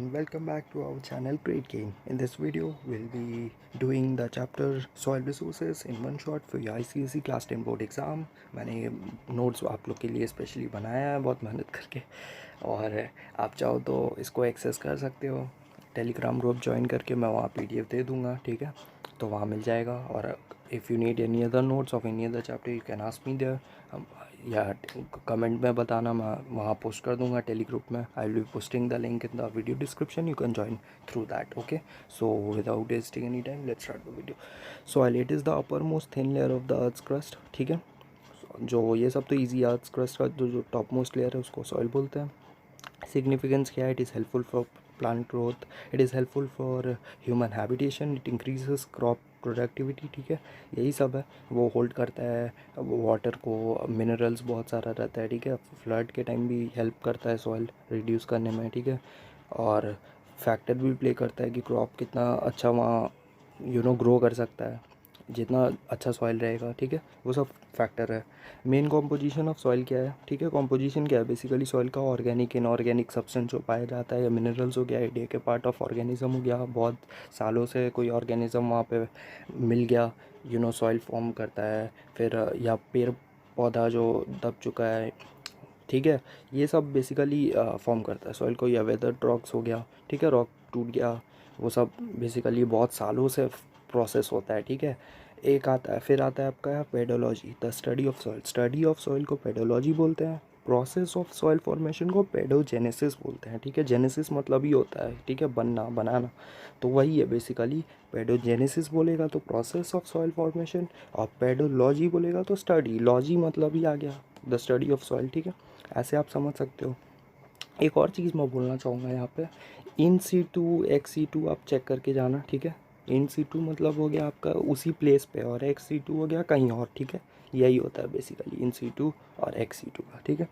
and welcome back to our channel Great Gain. In this video we'll be doing the chapter soil resources in one shot for your ICSE class 10 board exam. मैंने notes आप लोग के लिए specially बनाया है बहुत मेहनत करके, और आप चाहो तो इसको एक्सेस कर सकते हो। टेलीग्राम ग्रुप ज्वाइन करके मैं वहाँ PDF दे दूँगा, ठीक है, तो वहाँ मिल जाएगा। और if you need any other notes of any other chapter you can ask me there, या कमेंट में बताना, मैं वहाँ पोस्ट कर दूँगा टेली ग्रुप में। I will be posting the link in the video description, you can join through that. Okay, so without wasting any time let's start the video. Soil it is the upper most thin layer of the earth crust, ठीक है। जो ये सब तो easy, earth crust का जो top most layer है उसको सॉइल बोलते हैं। सिग्निफिकेंस क्या है? It is helpful for plant growth, it is helpful for human habitation, it increases crop productivity, ठीक है, यही सब है। वो होल्ड करता है वाटर को, मिनरल्स बहुत सारा रहता है, ठीक है। फ्लड के टाइम भी हेल्प करता है सॉइल रिड्यूस करने में, ठीक है। और फैक्टर भी प्ले करता है कि क्रॉप कितना अच्छा वहाँ ग्रो कर सकता है, जितना अच्छा सॉइल रहेगा, ठीक है, वो सब फैक्टर है। मेन कॉम्पोजिशन ऑफ सॉइल क्या है, ठीक है, कॉम्पोजिशन क्या है? बेसिकली सॉइल का ऑर्गेनिक इनऑर्गेनिक सब्सटेंस जो पाया जाता है, या मिनरल्स हो गया, एडे के पार्ट ऑफ ऑर्गेनिज्म हो गया, बहुत सालों से कोई ऑर्गेनिज्म वहाँ पे मिल गया, सॉइल फॉर्म करता है। फिर या पेड़ पौधा जो दब चुका है, ठीक है, ये सब बेसिकली फॉर्म करता है सॉइल को। या वेदर रॉक्स हो गया, ठीक है, रॉक टूट गया, वो सब बेसिकली बहुत सालों से प्रोसेस होता है, ठीक है। एक आता है, फिर आता है आपका pedology, the study of soil. Study of soil को पेडोलॉजी बोलते हैं। प्रोसेस ऑफ सॉइल फॉर्मेशन को पेडोजेनेसिस बोलते हैं, ठीक है। जेनेसिस मतलब ही होता है, ठीक है, बनना, बनाना, तो वही है बेसिकली। पेडोजेनेसिस बोलेगा तो प्रोसेस ऑफ सॉइल फॉर्मेशन, और पेडोलॉजी बोलेगा तो स्टडी, लॉजी मतलब ही आ गया द स्टडी ऑफ सॉइल, ठीक है। ऐसे आप समझ सकते हो। एक और चीज़ मैं बोलना चाहूँगा यहाँ पे, इन सीटू एक्स सीटू आप चेक करके जाना, ठीक है। इन सीटू मतलब हो गया आपका उसी प्लेस पे, और एक्स सीटू हो गया कहीं और, ठीक है। यही होता है बेसिकली इन सीटू और एक्स सीटू का, ठीक है।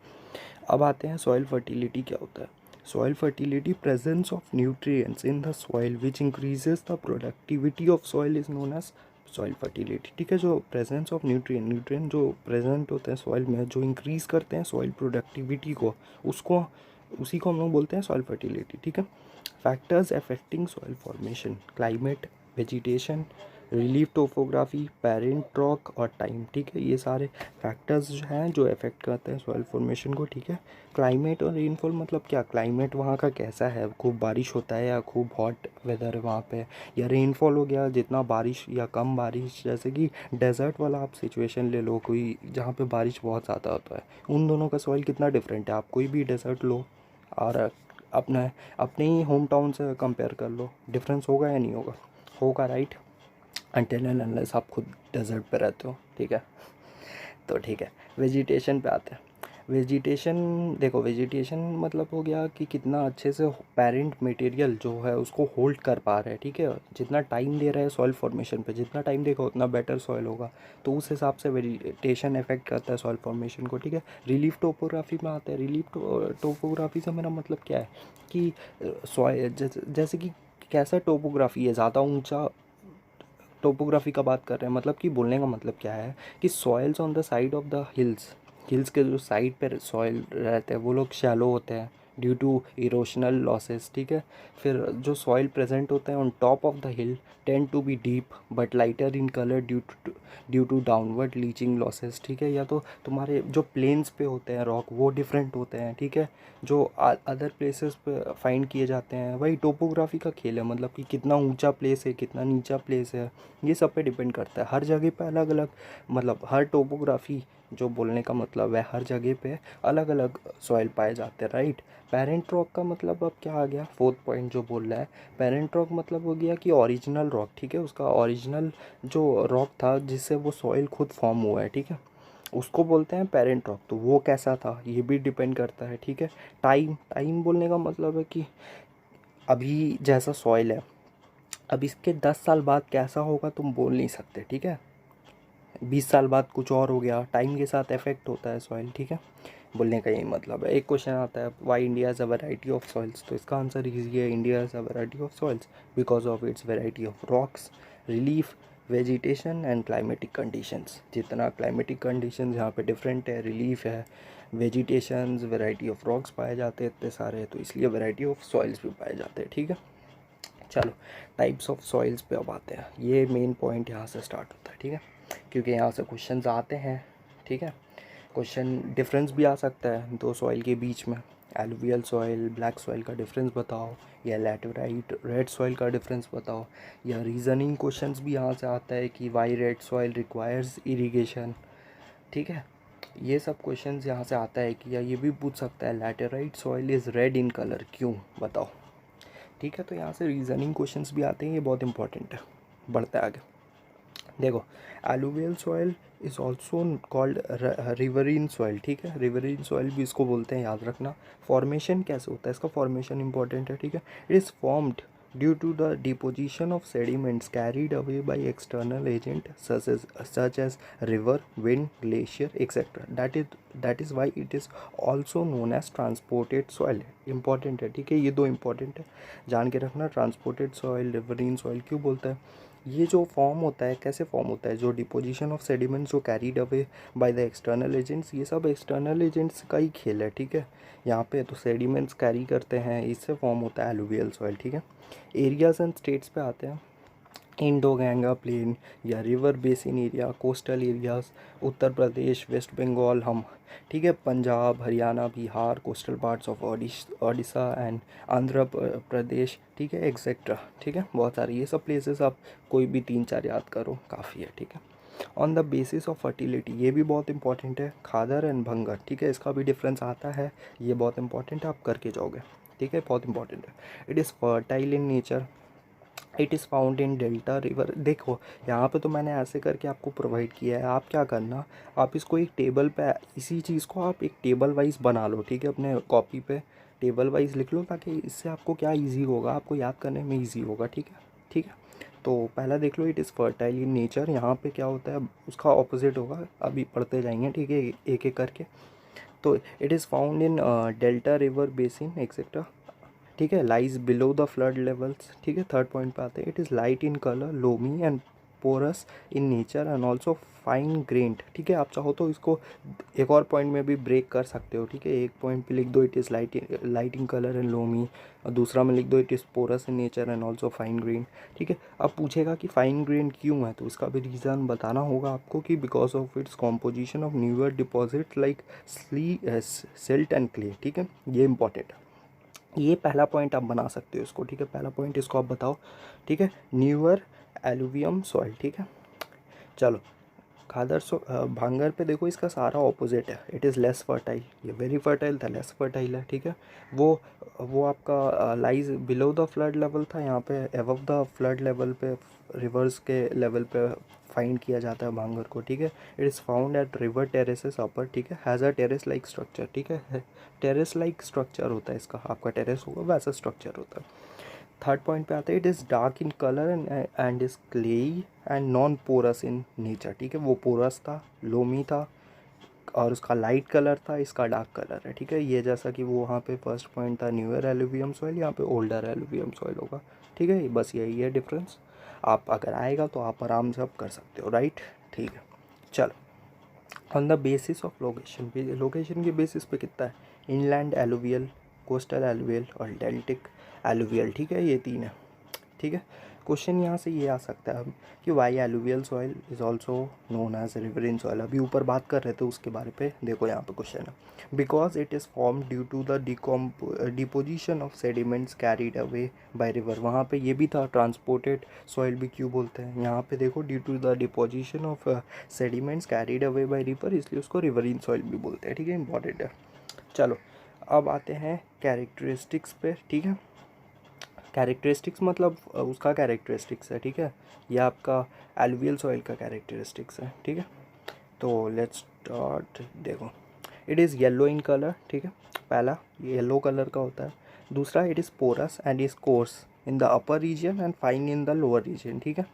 अब आते हैं सॉइल फर्टिलिटी क्या होता है। Soil fertility, presence of nutrients in the soil which increases the productivity of soil is known as soil fertility, ठीक है। जो प्रेजेंस ऑफ न्यूट्रिएंट जो प्रेजेंट होते हैं सॉइल में, जो इंक्रीज़ करते हैं सॉइल प्रोडक्टिविटी को, उसको उसी को हम लोग बोलते हैं सॉइल फर्टिलिटी, ठीक है। Factors affecting soil formation, climate, vegetation, relief topography, parent rock और टाइम, ठीक है। ये सारे फैक्टर्स जो हैं जो अफेक्ट करते हैं सॉइल फॉर्मेशन को, ठीक है। क्लाइमेट और रेनफॉल मतलब क्या? क्लाइमेट वहाँ का कैसा है, खूब बारिश होता है या खूब हॉट वेदर है वहाँ पे, या रेनफॉल हो गया, जितना बारिश या कम बारिश। जैसे कि डेजर्ट वाला आप सिचुएशन ले लो कोई, जहाँ पे बारिश बहुत ज़्यादा होता है, उन दोनों का सॉइल कितना डिफरेंट है। आप कोई भी डेजर्ट लो और अपने ही होम टाउन से कंपेयर कर लो, डिफरेंस होगा या नहीं होगा? होगा, राइट, अनटिल एंड अनलेस आप खुद डेजर्ट पे रहते हो, ठीक है। तो ठीक है, वेजिटेशन पे आते हैं। वेजिटेशन देखो, वेजिटेशन मतलब हो गया कि कितना अच्छे से पेरेंट मटेरियल जो है उसको होल्ड कर पा रहा है, ठीक है। जितना टाइम दे रहा है सॉइल फॉर्मेशन पे, जितना टाइम देगा उतना बेटर सॉइल होगा, तो उस हिसाब से वेजिटेशन इफेक्ट करता है सॉइल फॉर्मेशन को, ठीक है। रिलीफ टोपोग्राफी में आता है। रिलीफ टोपोग्राफी से मेरा मतलब क्या है कि सॉइल जैसे कि कैसा टोपोग्राफी है, ज़्यादा ऊंचा टोपोग्राफी का बात कर रहे हैं, मतलब कि बोलने का मतलब क्या है कि soils on the side of the hills, hills के जो साइड पर सॉइल रहते हैं वो लोग शैलो होते हैं ड्यू टू इरोशनल लॉसेस, ठीक है। फिर जो सॉइल प्रेजेंट होते हैं on top of the hill tend to be deep but lighter in colour due to downward leaching losses, ठीक है। या तो तुम्हारे जो प्लेन्स पे होते हैं रॉक वो डिफरेंट होते हैं, ठीक है, जो अदर प्लेसेस पे फाइंड किए जाते हैं। वही टोपोग्राफी का खेल है, मतलब कि कितना ऊंचा प्लेस है, कितना नीचा प्लेस है, ये सब पे डिपेंड करता है। हर जगह पे अलग अलग, मतलब हर टोपोग्राफी, जो बोलने का मतलब है हर जगह पे अलग अलग सॉइल पाए जाते हैं, राइट। पेरेंट रॉक का मतलब अब क्या आ गया, फोर्थ पॉइंट जो बोल रहा है। पेरेंट रॉक मतलब हो गया कि ओरिजिनल रॉक, ठीक है, उसका ओरिजिनल जो रॉक था जिससे वो सॉइल खुद फॉर्म हुआ है, ठीक है, उसको बोलते हैं पेरेंट रॉक। तो वो कैसा था ये भी डिपेंड करता है, ठीक है। टाइम, टाइम बोलने का मतलब है कि अभी जैसा सॉइल है, अब इसके 10 साल बाद कैसा होगा तुम बोल नहीं सकते, ठीक है। 20 साल बाद कुछ और हो गया, टाइम के साथ इफेक्ट होता है सॉइल, ठीक है। बोलने का यही मतलब है। एक क्वेश्चन आता है, why India is a variety of soils, तो इसका आंसर इजी है, India is a variety of soils because of its variety of rocks, relief, vegetation and climatic conditions, जितना क्लाइमेटिक कंडीशंस यहाँ पे डिफरेंट है, रिलीफ है, वेजिटेशंस, वैरायटी ऑफ रॉक्स पाए जाते हैं इतने सारे, तो इसलिए वैरायटी ऑफ सॉइल्स भी पाए जाते हैं। ठीक है, चलो टाइप्स ऑफ सॉइल्स पे अब आते हैं। ये मेन पॉइंट यहाँ से स्टार्ट होता है। ठीक है, क्योंकि यहाँ से क्वेश्चंस आते हैं। ठीक है, क्वेश्चन डिफरेंस भी आ सकता है दो सॉइल के बीच में, एलुवियल सॉइल ब्लैक सॉइल का डिफरेंस बताओ, या लैटेराइट रेड सॉइल का डिफरेंस बताओ, या रीजनिंग क्वेश्चंस भी यहाँ से आता है कि why red soil requires irrigation. ठीक है, ये सब क्वेश्चंस यहाँ से आता है कि, या ये भी पूछ सकता है laterite soil is red in colour, क्यों बताओ। ठीक है, तो यहाँ से रीजनिंग क्वेश्चंस भी आते हैं, ये बहुत इंपॉर्टेंट है। बढ़ते आगे, देखो alluvial soil is also called riverine soil. ठीक है, रिवरीन सॉइल भी इसको बोलते हैं, याद रखना। फॉर्मेशन कैसे होता है इसका, फॉर्मेशन इंपॉर्टेंट है। ठीक है, it is formed due to the deposition of sediments carried away by external agent such as river, wind, glacier, etc. That is why it is also known as transported soil. Important है। ठीक है, ये दो important है, जान के रखना। Transported soil, रिवरीन soil क्यों बोलता है, ये जो फॉर्म होता है कैसे फॉर्म होता है, जो डिपोजिशन ऑफ सेडिमेंट्स जो carried away by the external agents, ये सब एक्सटर्नल एजेंट्स का ही खेल है। ठीक है, यहाँ पे तो सेडिमेंट्स कैरी करते हैं, इससे फॉर्म होता है एलुवियल सॉइल। ठीक है, एरियाज एंड स्टेट्स पे आते हैं। इंडो गंगा प्लेन या river basin area, coastal areas, Uttar Pradesh, West Bengal, हम। ठीक है, Punjab, Haryana, Bihar, coastal parts of Odisha and Andhra Pradesh. ठीक है, एक्सेट्रा। ठीक है, बहुत सारे ये सब प्लेसेस, आप कोई भी 3-4 याद करो काफ़ी है। ठीक है, on the basis of fertility, ये भी बहुत इंपॉर्टेंट है, खादर एंड भंगर। ठीक है, इसका भी डिफरेंस आता है, ये बहुत इंपॉर्टेंट है, आप करके जाओगे। ठीक है, बहुत इंपॉर्टेंट है। It is fertile in nature, it is found in delta river. देखो यहाँ पे तो मैंने ऐसे करके आपको प्रोवाइड किया है, आप क्या करना, आप इसको एक टेबल पे, इसी चीज़ को आप एक टेबल वाइज बना लो। ठीक है, अपने कॉपी पे टेबल वाइज लिख लो, ताकि इससे आपको क्या इजी होगा, आपको याद करने में इजी होगा। ठीक है, ठीक है, तो पहला देख लो, it is fertile in nature, यहाँ पे क्या होता है उसका ऑपोजिट होगा, अभी पढ़ते जाएंगे। ठीक है, एक एक करके। तो it is found in delta river basin etcetera. ठीक है, lies below the flood levels. ठीक है, थर्ड पॉइंट पे आते हैं। It is light in colour, loamy and porous in nature and also fine grained. ठीक है, आप चाहो तो इसको एक और पॉइंट में भी ब्रेक कर सकते हो। ठीक है, एक पॉइंट पे लिख दो it is light in colour and loamy, और दूसरा में लिख दो it is porous in nature and also fine grain. ठीक है, अब पूछेगा कि फाइन ग्रेन क्यों है, तो इसका भी रीज़न बताना होगा आपको कि because of its composition of newer deposit like silt and clay. ठीक है, ये इंपॉर्टेंट है, ये पहला पॉइंट आप बना सकते हो इसको। ठीक है, पहला पॉइंट इसको आप बताओ। ठीक है, न्यूअर एलुवियम सॉइल। ठीक है, चलो खादर भांगर पे देखो, इसका सारा ऑपोजिट है, इट इज़ लेस फर्टाइल। ये वेरी फर्टाइल था, लेस फर्टाइल है। ठीक है, वो आपका lies below the flood level था, यहाँ पे एबव द फ्लड लेवल पे, रिवर्स के लेवल पे फाइंड किया जाता है भांगर को। ठीक है, it is found at river terraces upper. ठीक है, has a terrace like structure. ठीक है, टेरेस लाइक स्ट्रक्चर होता है इसका, आपका टेरेस होगा वैसा स्ट्रक्चर होता है। थर्ड पॉइंट पे आते हैं, it is dark in colour and is clayey and non porous in nature. ठीक है, वो पोरस था, लोमी था, और उसका लाइट कलर था, इसका डार्क कलर है। ठीक है, ये जैसा कि वो वहाँ पे फर्स्ट पॉइंट था न्यूअर एलुवियम सॉइल, यहाँ पे ओल्डर एलुवियम सॉइल होगा। ठीक है, बस यही है डिफरेंस, आप अगर आएगा तो आप आराम से आप कर सकते हो। राइट, ठीक है, चलो on the basis of location, location के बेसिस पे कितना है, इनलैंड एलुवियल, कोस्टल एलुवियल और डेल्टिक एलुवियल। ठीक है, ये 3 है। ठीक है, क्वेश्चन यहाँ से ये आ सकता है कि why alluvial soil is also known as riverine soil. अभी ऊपर बात कर रहे थे उसके बारे पे, देखो यहाँ पे क्वेश्चन है, because it is form due to the deposition of sediments carried away by river. वहाँ पे ये भी था, ट्रांसपोर्टेड सॉइल भी क्यों बोलते हैं, यहाँ पे देखो due to the deposition of sediments carried away by river, इसलिए उसको रिवरिन सॉइल भी बोलते हैं। ठीक है, इंपॉर्टेंट है। चलो अब आते हैं कैरेक्टरिस्टिक्स पे। ठीक है, कैरेक्टरिस्टिक्स मतलब उसका कैरेक्टरिस्टिक्स है। ठीक है, ये आपका एलुवियल सॉइल का कैरेक्टरिस्टिक्स है। ठीक है, तो लेट्स स्टार्ट। देखो it is yellow in colour. ठीक है, पहला येलो कलर का होता है। दूसरा it is porous and is coarse in the upper region and fine in the lower region. ठीक है,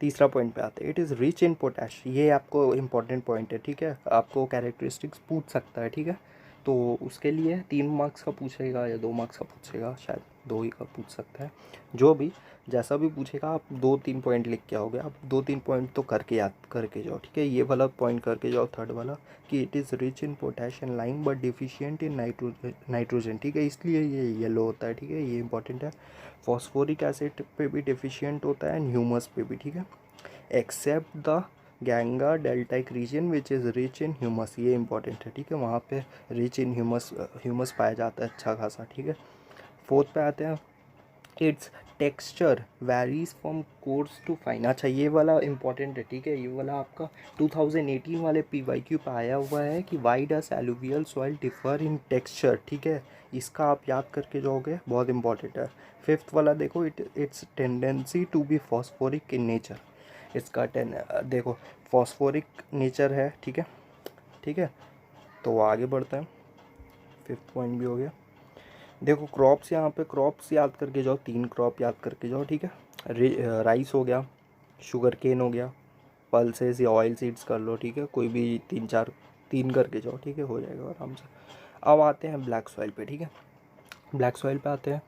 तीसरा पॉइंट पे आते हैं, it is rich in potash. ये आपको इंपॉर्टेंट पॉइंट है। ठीक है, आपको कैरेक्टरिस्टिक्स पूछ सकता है। ठीक है, तो उसके लिए 3 मार्क्स का पूछेगा या 2 मार्क्स का पूछेगा शायद, 2 ही का पूछ सकता है। जो भी जैसा भी पूछेगा आप 2-3 पॉइंट लिख के आओगे, आप 2-3 पॉइंट तो करके याद करके जाओ, ठीक है। ये वाला पॉइंट करके जाओ, थर्ड वाला, कि it is rich in potassium lime but deficient in nitrogen, ठीक है, इसलिए ये येलो होता है, ठीक है, ये इंपॉर्टेंट है। फॉस्फोरिक एसिड पे भी डिफिशियंट होता है एंड ह्यूमस पे भी, ठीक है। Except the Ganga deltaic region which is rich in humus, ये इंपॉर्टेंट है, ठीक है, वहाँ पे रिच इन ह्यूमस पाया जाता है अच्छा खासा, ठीक है। फोर्थ पे आते हैं, its texture varies from coarse to fine. अच्छा ये वाला इंपॉर्टेंट है, ठीक है, ये वाला आपका 2018 वाले PYQ पे आया हुआ है कि Y does alluvial soil differ in texture, ठीक है, इसका आप याद करके जाओगे, बहुत इंपॉर्टेंट है। फिफ्थ वाला देखो, its tendency to be phosphoric in nature, इसका देखो फॉस्फोरिक नेचर है, ठीक है, ठीक है। तो आगे बढ़ते हैं, फिफ्थ पॉइंट भी हो गया। देखो क्रॉप्स, यहाँ पे क्रॉप्स याद करके जाओ, 3 क्रॉप याद करके जाओ, ठीक है। राइस हो गया, शुगर केन हो गया, पल्सेस या ऑयल सीड्स कर लो, ठीक है, कोई भी 3 करके जाओ, ठीक है, हो जाएगा आराम से। अब आते हैं ब्लैक सॉइल पे, ठीक है, ब्लैक सॉइल पे आते हैं।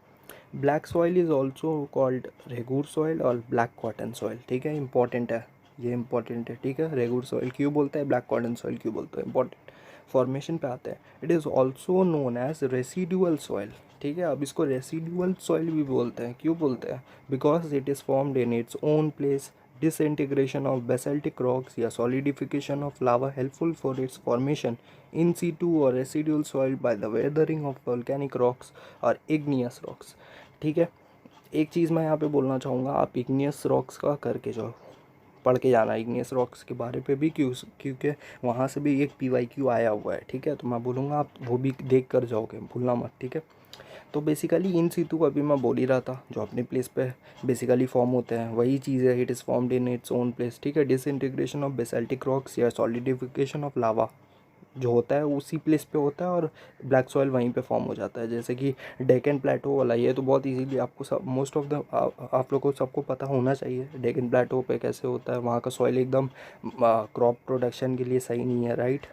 Black soil is also called regur soil और ब्लैक कॉटन सॉइल, ठीक है, इंपॉर्टेंट है, ये इंपॉर्टेंट है, ठीक है। रेगूर सॉइल क्यों बोलते हैं, ब्लैक कॉटन सॉइल क्यों बोलते हैं, इंपॉर्टेंट। फॉर्मेशन पे आते हैं, it is also known as residual soil, ठीक है। अब इसको रेसिडुअल सॉइल भी बोलते हैं, क्यों बोलते हैं, because it is formed in its own place, disintegration of basaltic rocks या solidification of lava helpful for its formation in situ or residual soil by the weathering of volcanic rocks or igneous rocks, ठीक है। एक चीज़ मैं यहाँ पे बोलना चाहूँगा, आप igneous rocks का करके जाओ, पढ़ के जाना igneous rocks के बारे पे भी, क्योंकि वहाँ से भी एक PYQ आया हुआ है, ठीक है, तो मैं बोलूँगा आप वो भी देख कर जाओगे, भूलना मत, ठीक है। तो बेसिकली इन सीटू अभी मैं बोल ही रहा था, जो अपने प्लेस पे बेसिकली फॉर्म होते हैं वही चीज़ है, it is formed in its own place, ठीक है। डिसइंटीग्रेशन ऑफ बेसाल्टिक रॉक्स या सॉलिडिफिकेशन ऑफ लावा जो होता है उसी प्लेस पे होता है और ब्लैक सॉइल वहीं पे फॉर्म हो जाता है, जैसे कि डेकन प्लेटो वाला, ये तो बहुत इजीली आपको सब मोस्ट ऑफ द आप लोगों को सबको पता होना चाहिए डेकन प्लेटो पे कैसे होता है, वहाँ का सॉइल एकदम क्रॉप प्रोडक्शन के लिए सही नहीं है, राइट,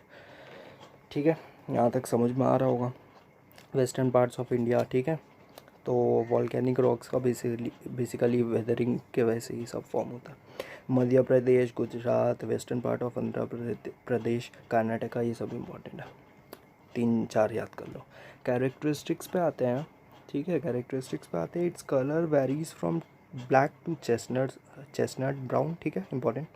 ठीक है, यहाँ तक समझ में आ रहा होगा। वेस्टर्न पार्ट्स ऑफ इंडिया, ठीक है, तो वॉल्केनिक रॉक्स का बेसिकली वेदरिंग के वजह से ही सब फॉर्म होता है। Madhya Pradesh, Gujarat, western part of Andhra Pradesh, Karnataka, ये सब इम्पोर्टेंट है, 3-4 याद कर लो। कैरेक्टरिस्टिक्स पे आते हैं, ठीक है, कैरेक्टरिस्टिक्स पे आते हैं, its colour varies from black to chestnut brown, ठीक है, important.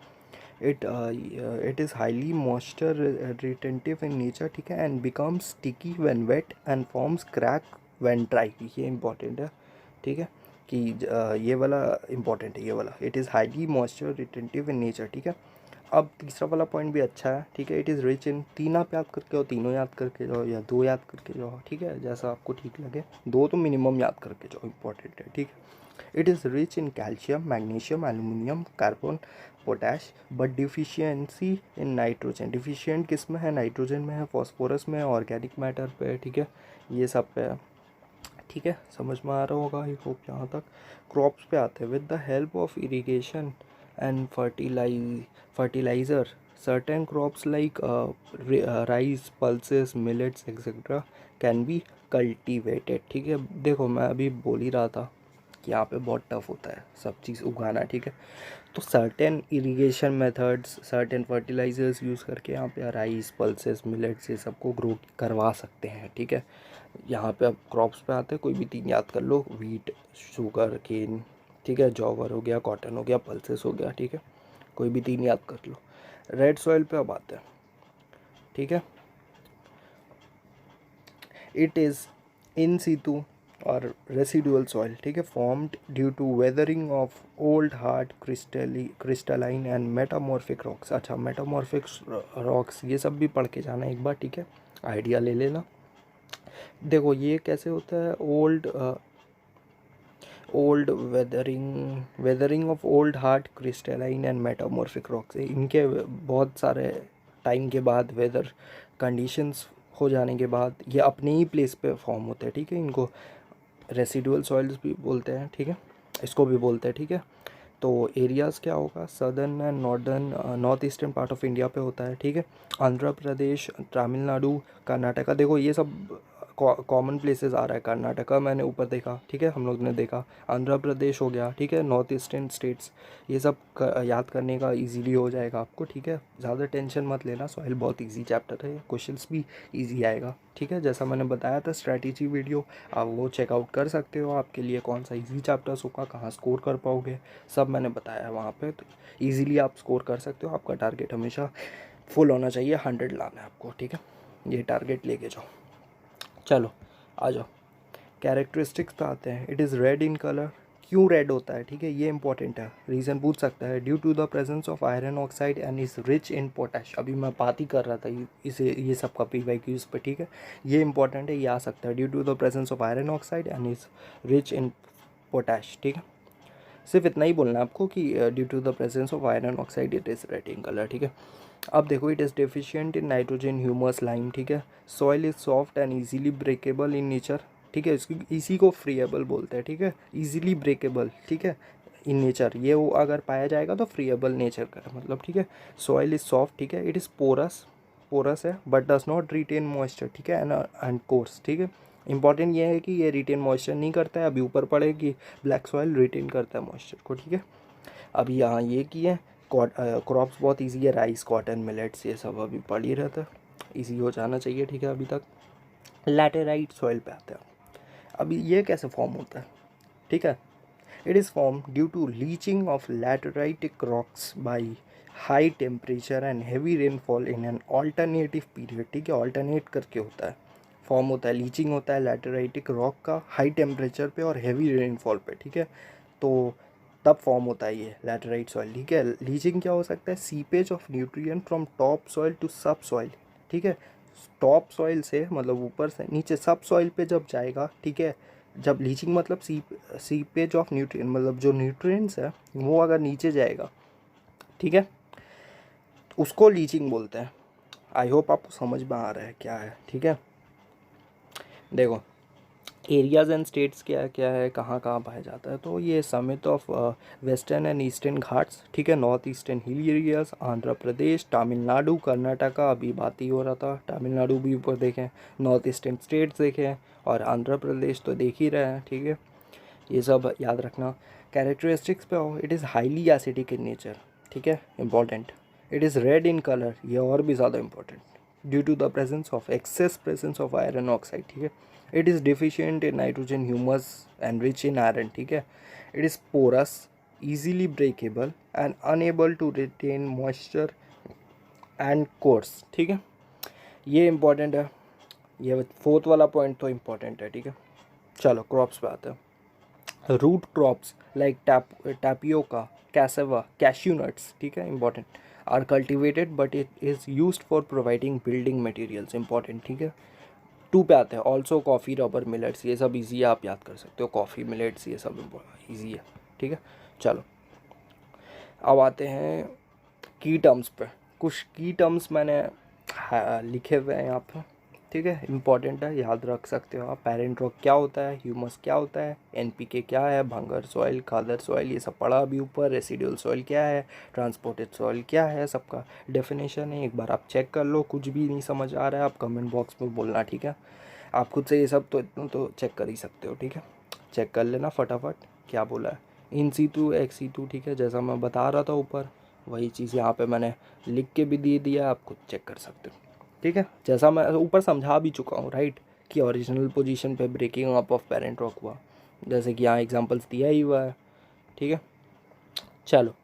It is highly moisture retentive in nature, ठीक है, and becomes sticky when wet and forms crack when dry, ये इंपॉर्टेंट है, ठीक है, कि ये वाला इंपॉर्टेंट है, ये वाला, it is highly moisture retentive in nature, ठीक है। अब तीसरा वाला पॉइंट भी अच्छा है, ठीक है, इट इज़ रिच इन, 3 आप याद करके जाओ, तीनों याद करके जाओ या 2 याद करके जाओ, ठीक है, जैसा आपको ठीक लगे, 2 तो मिनिमम याद करके जाओ, इंपॉर्टेंट है, ठीक है। It is rich in calcium, magnesium, aluminium, carbon, potash, but deficiency in nitrogen, deficient किस में है, नाइट्रोजन में है, फॉस्फोरस में है, ऑर्गेनिक मैटर पे है, ठीक है, ये सब पे है, ठीक है, समझ में आ रहा होगा आई होप यहाँ तक। क्रॉप्स पे आते हैं, with the help of irrigation and fertiliser certain crops like rice, pulses, millets etcetera can be cultivated, ठीक है। देखो मैं अभी बोल ही रहा था कि यहाँ पे बहुत टफ होता है सब चीज़ उगाना, ठीक है, तो certain irrigation methods, certain fertilisers use करके यहाँ पे राइस, पल्सेस, मिलेट्स ये सबको ग्रो करवा सकते हैं, ठीक है। यहाँ पे अब क्रॉप्स पे आते हैं, कोई भी 3 याद कर लो, वीट, शुगर केन, ठीक है, जॉवर हो गया, कॉटन हो गया, पल्सेस हो गया, ठीक है, कोई भी 3 याद कर लो। रेड सॉइल पे अब आते हैं, ठीक है, इट इज़ इन सीतू और रेसिडुअल सॉइल, ठीक है, formed due to weathering of old hard crystalline and metamorphic rocks. अच्छा मेटामॉर्फिक रॉक्स ये सब भी पढ़ के जाना एक बार, ठीक है, आइडिया ले लेना। देखो ये कैसे होता है, old weathering of old hard crystalline and metamorphic rocks, इनके बहुत सारे टाइम के बाद वेदर कंडीशंस हो जाने के बाद ये अपने ही प्लेस पे फॉर्म होते हैं, ठीक है, इनको रेसिडुअल सॉइल्स भी बोलते हैं, ठीक है, इसको भी बोलते हैं, ठीक है। तो एरियाज़ क्या होगा, southern and north eastern part of India पे होता है, ठीक है, आंध्र प्रदेश, तमिलनाडु, कर्नाटका, देखो ये सब कॉमन प्लेसेस आ रहा है, कर्नाटका मैंने ऊपर देखा, ठीक है, हम लोग ने देखा, आंध्र प्रदेश हो गया, ठीक है, नॉर्थ ईस्टर्न स्टेट्स, ये सब याद करने का इजीली हो जाएगा आपको, ठीक है, ज़्यादा टेंशन मत लेना, सॉइल बहुत इजी चैप्टर है, क्वेश्चंस भी इजी आएगा, ठीक है, जैसा मैंने बताया था स्ट्रैटेजी वीडियो, आप वो चेकआउट कर सकते हो, आपके लिए कौन सा इजी चैप्टर्स होगा, कहाँ स्कोर कर पाओगे, सब मैंने बताया है वहाँ पे, तो ईजिली आप स्कोर कर सकते हो, आपका टारगेट हमेशा फुल होना चाहिए, 100 लाना है आपको, ठीक है, ये टारगेट लेके जाओ। चलो आ जाओ, कैरेक्टरिस्टिक्स पे आते हैं। It is red in colour, क्यों रेड होता है, ठीक है, ये इंपॉर्टेंट है, रीज़न पूछ सकता है। Due to the presence of iron oxide and is rich in potash, अभी मैं बात ही कर रहा था इसे, ये सब का PYQs पे, ठीक है, ये इंपॉर्टेंट है, ये आ सकता है। Due to the presence of iron oxide and is rich in potash, ठीक है, सिर्फ इतना ही बोलना है आपको कि due to the presence of iron oxide it is red in colour, ठीक है। अब देखो, it is deficient in nitrogen, humus, lime, ठीक है। Soil is soft and easily breakable in nature, ठीक है, इसी को फ्रीएबल बोलते हैं, ठीक है, इजीली ब्रेकेबल, ठीक है, इन नेचर, ये वो अगर पाया जाएगा तो फ्रीएबल नेचर का मतलब, ठीक है। सॉइल इज़ सॉफ्ट, ठीक है, इट इज़ पोरस है but does not retain moisture, ठीक है, एंड कोर्स, ठीक है। इंपॉर्टेंट ये है कि ये रिटेन मॉइस्चर नहीं करता है, अभी ऊपर पड़े कि ब्लैक सॉइल रिटेन करता है मॉइस्चर को, ठीक है। अभी यहाँ ये किए, क्रॉप्स बहुत इजी है, राइस, कॉटन, मिलेट्स, ये सब अभी पढ़ ही रहता है, ईजी हो जाना चाहिए, ठीक है। अभी तक लैटेराइट सॉइल पे आते हैं। अभी ये कैसे फॉर्म होता है, ठीक है, it is form due to leaching of lateritic rocks by high temperature and heavy rainfall in an alternative period, ठीक है, ऑल्टरनेट करके होता है, फॉर्म होता है, लीचिंग होता है लैटेराइटिक रॉक का हाई टेम्परेचर पे और हैवी रेनफॉल पे, ठीक है, तो तब फॉर्म होता है ये लैटेराइट सॉइल, ठीक है। लीचिंग क्या हो सकता है, seepage of nutrient from top soil to sub soil, ठीक है, टॉप सॉइल से मतलब ऊपर से नीचे सब सॉइल पे जब जाएगा, ठीक है, जब लीचिंग मतलब सीपेज ऑफ न्यूट्रिएंट मतलब जो न्यूट्रिएंट्स है वो अगर नीचे जाएगा, ठीक है, उसको लीचिंग बोलते हैं। आई होप आपको समझ में आ रहा है क्या है, ठीक है। देखो, एरियाज़ एंड स्टेट्स क्या क्या है, कहाँ कहाँ पाया जाता है, तो ये summit of western and eastern Ghats, ठीक है, north eastern hill areas, Andhra Pradesh, Tamil Nadu, Karnataka, अभी बात ही हो रहा था, तमिलनाडु भी ऊपर देखें, नॉर्थ ईस्टर्न स्टेट्स देखें, और आंध्र प्रदेश तो देख ही रहे हैं, ठीक है, ये सब याद रखना। कैरेक्टरिस्टिक्स पे आओ, it is highly acidic in nature, ठीक है, important. It is red in colour, ये और भी ज़्यादा important, due to the presence of excess presence of iron oxide, ठीक है। It is deficient in nitrogen, humus and rich in iron, ठीक है। It is porous, easily breakable and unable to retain moisture and coarse, ठीक है, ये important है, ये fourth वाला पॉइंट तो इंपॉर्टेंट है, ठीक है। चलो क्रॉप्स पे आते हैं। Root crops like tapioca, cassava, cashew nuts, ठीक है, important, are cultivated but it is used for providing building materials, important, ठीक है। 2 पे आते हैं, ऑल्सो कॉफ़ी, रबर, मिलेट्स, ये सब इजी है, आप याद कर सकते हो, कॉफ़ी, मिलेट्स, ये सब इजी है, ठीक है। चलो अब आते हैं की टर्म्स पे, कुछ की टर्म्स मैंने लिखे हुए हैं यहाँ पे, ठीक है, इंपॉर्टेंट है, याद रख सकते हो आप। पेरेंट रॉक क्या होता है, ह्यूमस क्या होता है, NPK क्या है, भंगर सॉइल, खादर सॉइल, ये सब पढ़ा अभी ऊपर। रेसिडुअल सॉइल क्या है, ट्रांसपोर्टेड सॉइल क्या है, सबका डेफिनेशन है, एक बार आप चेक कर लो। कुछ भी नहीं समझ आ रहा है आप कमेंट बॉक्स में बोलना, ठीक है, आप खुद से ये सब तो इतना तो चेक कर ही सकते हो, ठीक है, चेक कर लेना फटाफट क्या बोला है, इन सीटू एक्स सीटू, ठीक है, जैसा मैं बता रहा था ऊपर वही चीज़ यहाँ पे मैंने लिख के भी दे दिया, आप खुद चेक कर सकते हो, ठीक है, जैसा मैं ऊपर समझा भी चुका हूँ, राइट, कि ओरिजिनल पोजीशन पे breaking up of parent rock हुआ, जैसे कि यहाँ एग्जांपल्स दिया ही हुआ है, ठीक है। चलो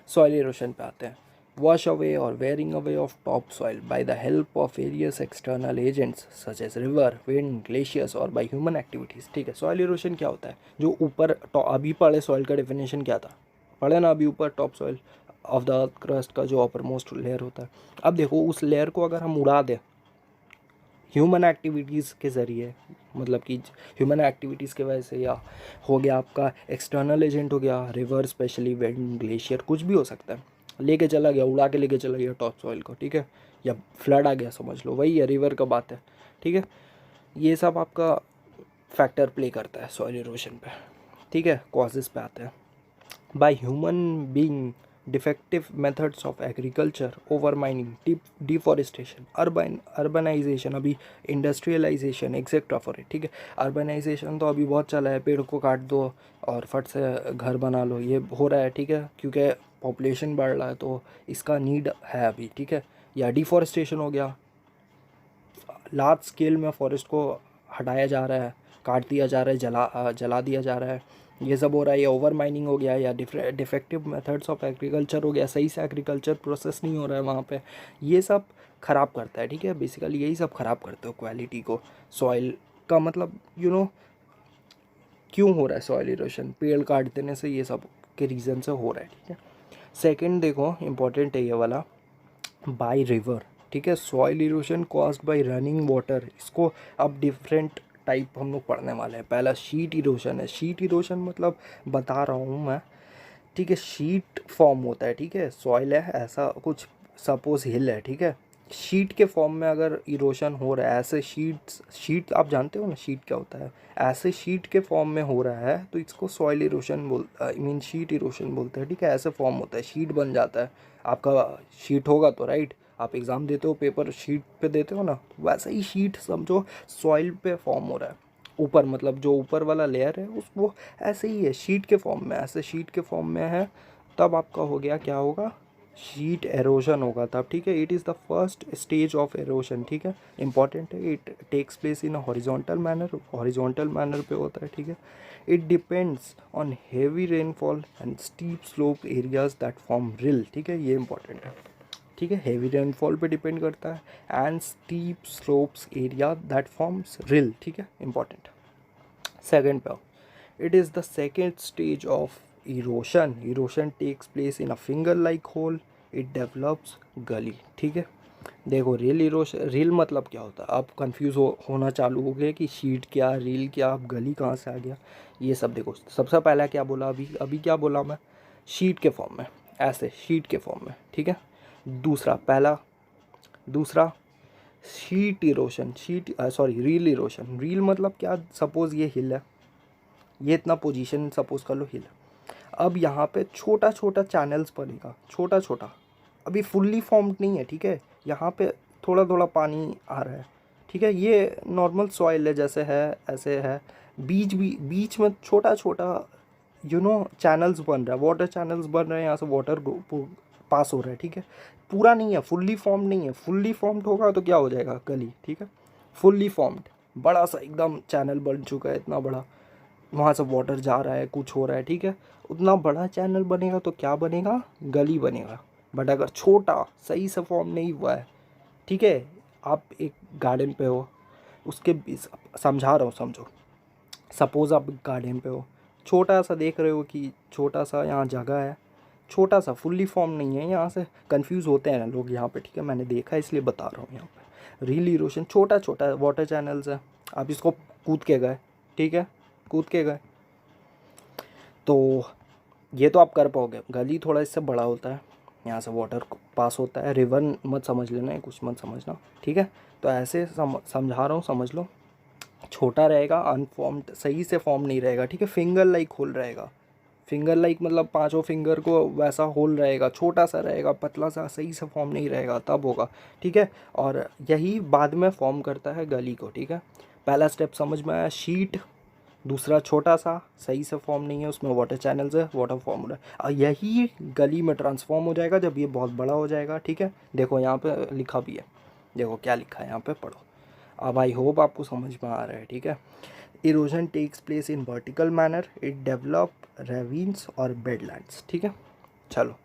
सॉइल इरोशन पे आते हैं। वॉश अवे और wearing away of top soil by the help of various external agents such as river, wind, glaciers और बाय ह्यूमन एक्टिविटीज़, ठीक है। सॉइल इरोशन क्या होता है, जो ऊपर अभी पढ़े सॉइल का डेफिनेशन क्या था, पढ़े ना अभी ऊपर, top soil of the earth crust का जो अपर मोस्ट लेयर होता है। अब देखो उस लेयर को अगर हम उड़ा दें ह्यूमन एक्टिविटीज़ के ज़रिए, मतलब कि ह्यूमन एक्टिविटीज़ के वजह से, या हो गया आपका एक्सटर्नल एजेंट हो गया, रिवर स्पेशली, विंड, ग्लेशियर, कुछ भी हो सकता है, लेके चला गया, उड़ा के लेके चला गया टॉप सॉइल को, ठीक है, या फ्लड आ गया, समझ लो वही है, रिवर का बात है, ठीक है। ये सब आपका फैक्टर प्ले करता है सॉइल इरोशन पे, ठीक है। कॉजेज़ पे आते हैं। By human being defective methods of agriculture, over mining, deforestation, urbanisation, अभी इंडस्ट्रियलाइजेशन एक्सेट्रा फॉर इट, ठीक है। अर्बनाइजेशन तो अभी बहुत चला है, पेड़ को काट दो और फट से घर बना लो, ये हो रहा है, ठीक है, क्योंकि पॉपुलेशन बढ़ रहा है तो इसका नीड है अभी, ठीक है। या डिफॉरेस्टेशन हो गया, लार्ज स्केल में फॉरेस्ट को हटाया जा रहा है, काट दिया जा रहा है, जला दिया जा रहा है, ये सब हो रहा है। या ओवर माइनिंग हो गया, या डिफेक्टिव मेथड्स ऑफ एग्रीकल्चर हो गया, सही से एग्रीकल्चर प्रोसेस नहीं हो रहा है वहाँ पे, ये सब ख़राब करता है, ठीक है। बेसिकली यही सब ख़राब करते हो क्वालिटी को, सॉइल का, मतलब क्यों हो रहा है सॉइल इरोशन, पेड़ काट देने से, ये सब के रीज़न से हो रहा है, ठीक है। सेकेंड देखो इम्पोर्टेंट है ये वाला, बाय रिवर, ठीक है। Soil erosion caused by running water, इसको अब डिफरेंट टाइप हम लोग पढ़ने वाले हैं। पहला शीट इरोशन है। शीट इरोशन मतलब बता रहा हूँ मैं, ठीक है, शीट फॉर्म होता है, ठीक है। सॉइल है ऐसा कुछ, सपोज हिल है, ठीक है, शीट के फॉर्म में अगर इरोशन हो रहा है, ऐसे शीट आप जानते हो ना शीट क्या होता है, ऐसे शीट के फॉर्म में हो रहा है तो इसको soil erosion I mean sheet erosion बोलते हैं, ठीक है। ऐसे फॉर्म होता है, शीट बन जाता है आपका, शीट होगा तो राइट, आप एग्ज़ाम देते हो पेपर शीट पे देते हो ना, वैसा ही शीट समझो सॉइल पे फॉर्म हो रहा है ऊपर, मतलब जो ऊपर वाला लेयर है उस वो ऐसे ही है शीट के फॉर्म में, ऐसे शीट के फॉर्म में है, तब आपका हो गया, क्या होगा, शीट एरोशन होगा तब, ठीक है। It is the first stage of erosion, ठीक है, इंपॉर्टेंट है। It takes place in a horizontal manner पे होता है, ठीक है। It depends on heavy rainfall and steep slope areas that form rill, ठीक है, ये इंपॉर्टेंट है, ठीक है। हेवी रेनफॉल पे डिपेंड करता है and steep slopes area that forms rill, ठीक है, इंपॉर्टेंट। सेकेंड पे, it is the second stage of erosion. Erosion takes place in a finger like hole, it develops gully, ठीक है। देखो रिल इरोशन, रिल मतलब क्या होता है, आप कंफ्यूज होना चालू हो गए कि शीट क्या, रील क्या, अब गली कहाँ से आ गया, ये सब देखो। सबसे पहला क्या बोला, अभी क्या बोला मैं, शीट के फॉर्म में, ऐसे शीट के फॉर्म में, ठीक है। दूसरा sheet erosion, reel erosion. Reel मतलब क्या, सपोज ये हिल है, ये इतना पोजीशन सपोज कर लो हिल है, अब यहाँ पे छोटा छोटा चैनल्स बनेगा, छोटा छोटा, अभी फुल्ली फॉर्म्ड नहीं है, ठीक है। यहाँ पे थोड़ा थोड़ा पानी आ रहा है, ठीक है, ये नॉर्मल सॉइल है, जैसे है ऐसे है, बीच में छोटा छोटा चैनल्स बन रहा है, वाटर चैनल्स बन रहे हैं, यहाँ से वाटर पास हो रहा है, ठीक है। पूरा नहीं है, फुल्ली फॉर्म्ड नहीं है, फुल्ली फॉर्म्ड होगा तो क्या हो जाएगा, गली, ठीक है। फुल्ली फॉर्म्ड बड़ा सा एकदम चैनल बन चुका है, इतना बड़ा, वहाँ से वाटर जा रहा है, कुछ हो रहा है, ठीक है, उतना बड़ा चैनल बनेगा तो क्या बनेगा, गली बनेगा। बट अगर छोटा सही से फॉर्म नहीं हुआ है, ठीक है, आप एक गार्डन पे हो, समझा रहा हूँ, समझो, सपोज़ आप गार्डन पे हो, छोटा सा देख रहे हो कि छोटा सा यहाँ जगह है, छोटा सा फुल्ली फॉर्म नहीं है, यहाँ से कंफ्यूज होते हैं ना लोग यहाँ पे, ठीक है, मैंने देखा इसलिए बता रहा हूँ। यहाँ पे रील इरोशन, छोटा छोटा वाटर चैनल्स है, आप इसको कूद के गए, ठीक है, कूद के गए तो ये तो आप कर पाओगे। गली थोड़ा इससे बड़ा होता है, यहाँ से वाटर पास होता है, रिवर मत समझ लेना, कुछ मत समझना, ठीक है। तो ऐसे समझा रहा हूँ, समझ लो, छोटा रहेगा, अनफॉर्म्ड, सही से फॉर्म नहीं रहेगा, ठीक है, फिंगर लाइक होल रहेगा। फिंगर लाइक मतलब पांचों फिंगर को वैसा होल रहेगा, छोटा सा रहेगा, पतला सा, सही से फॉर्म नहीं रहेगा, तब होगा, ठीक है। और यही बाद में फॉर्म करता है गली को, ठीक है। पहला स्टेप समझ में आया, शीट। दूसरा छोटा सा, सही से फॉर्म नहीं है, उसमें वाटर चैनल्स है, वाटर फॉर्म हो रहा है, और यही गली में ट्रांसफॉर्म हो जाएगा जब ये बहुत बड़ा हो जाएगा, ठीक है। देखो यहाँ पे लिखा भी है, देखो क्या लिखा है यहाँ पे, पढ़ो। अब आई होप आपको समझ में आ रहा है, ठीक है। Erosion takes place in vertical manner, it develop ravines और बेडलैंड्स, ठीक है। चलो,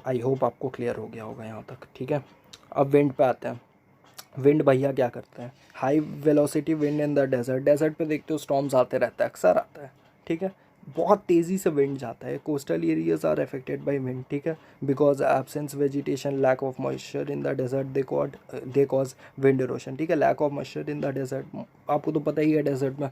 आई होप आपको क्लियर हो गया होगा यहाँ तक, ठीक है। अब विंड पे आते हैं। विंड भैया क्या करते हैं, high velocity wind in the desert पे देखते हो स्टॉर्म्स आते रहता है, अक्सर आता है, ठीक है, बहुत तेज़ी से विंड जाता है। Coastal areas are affected by wind, ठीक है, because absence vegetation, lack of moisture in the desert, they cause wind erosion, ठीक है। Lack of moisture in the desert, आपको तो पता ही है डेजर्ट में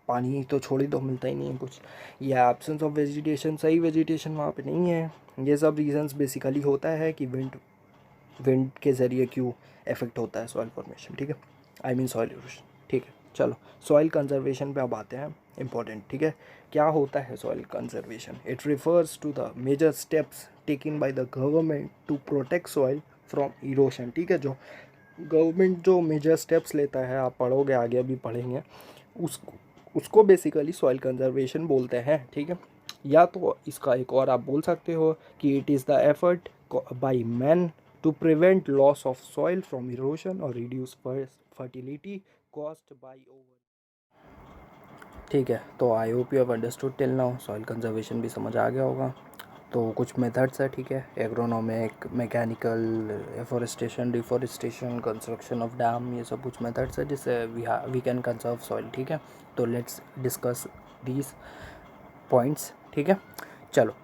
पानी तो छोड़ ही दो, मिलता ही नहीं है कुछ, या एब्सेंस ऑफ वेजिटेशन, सही वेजिटेशन वहाँ पे नहीं है, ये सब रीजंस बेसिकली होता है कि विंड के ज़रिए क्यों इफेक्ट होता है सॉइल फॉर्मेशन, ठीक है, आई मीन सॉइल इरोशन, ठीक है। चलो सॉइल कंजर्वेशन पे अब आते हैं, इम्पोर्टेंट, ठीक है। क्या होता है soil conservation? It refers to the major steps taken by the government to protect soil from erosion, ठीक है। जो गवर्नमेंट जो मेजर स्टेप्स लेता है, आप पढ़ोगे आगे अभी पढ़ेंगे, उसको बेसिकली सॉइल कंजर्वेशन बोलते हैं, ठीक है। या तो इसका एक और आप बोल सकते हो कि it is the effort by man to prevent loss of soil from erosion और reduce fertility caused by over, ठीक है। तो I hope you have understood till now, soil conservation भी समझ आ गया होगा। तो कुछ मेथड्स है, ठीक है, agronomic, mechanical, afforestation, deforestation, construction of dam, ये सब कुछ मेथड्स है जिससे वी कैन कंजर्व सॉइल, ठीक है। तो लेट्स डिस्कस दीज पॉइंट्स, ठीक है। चलो,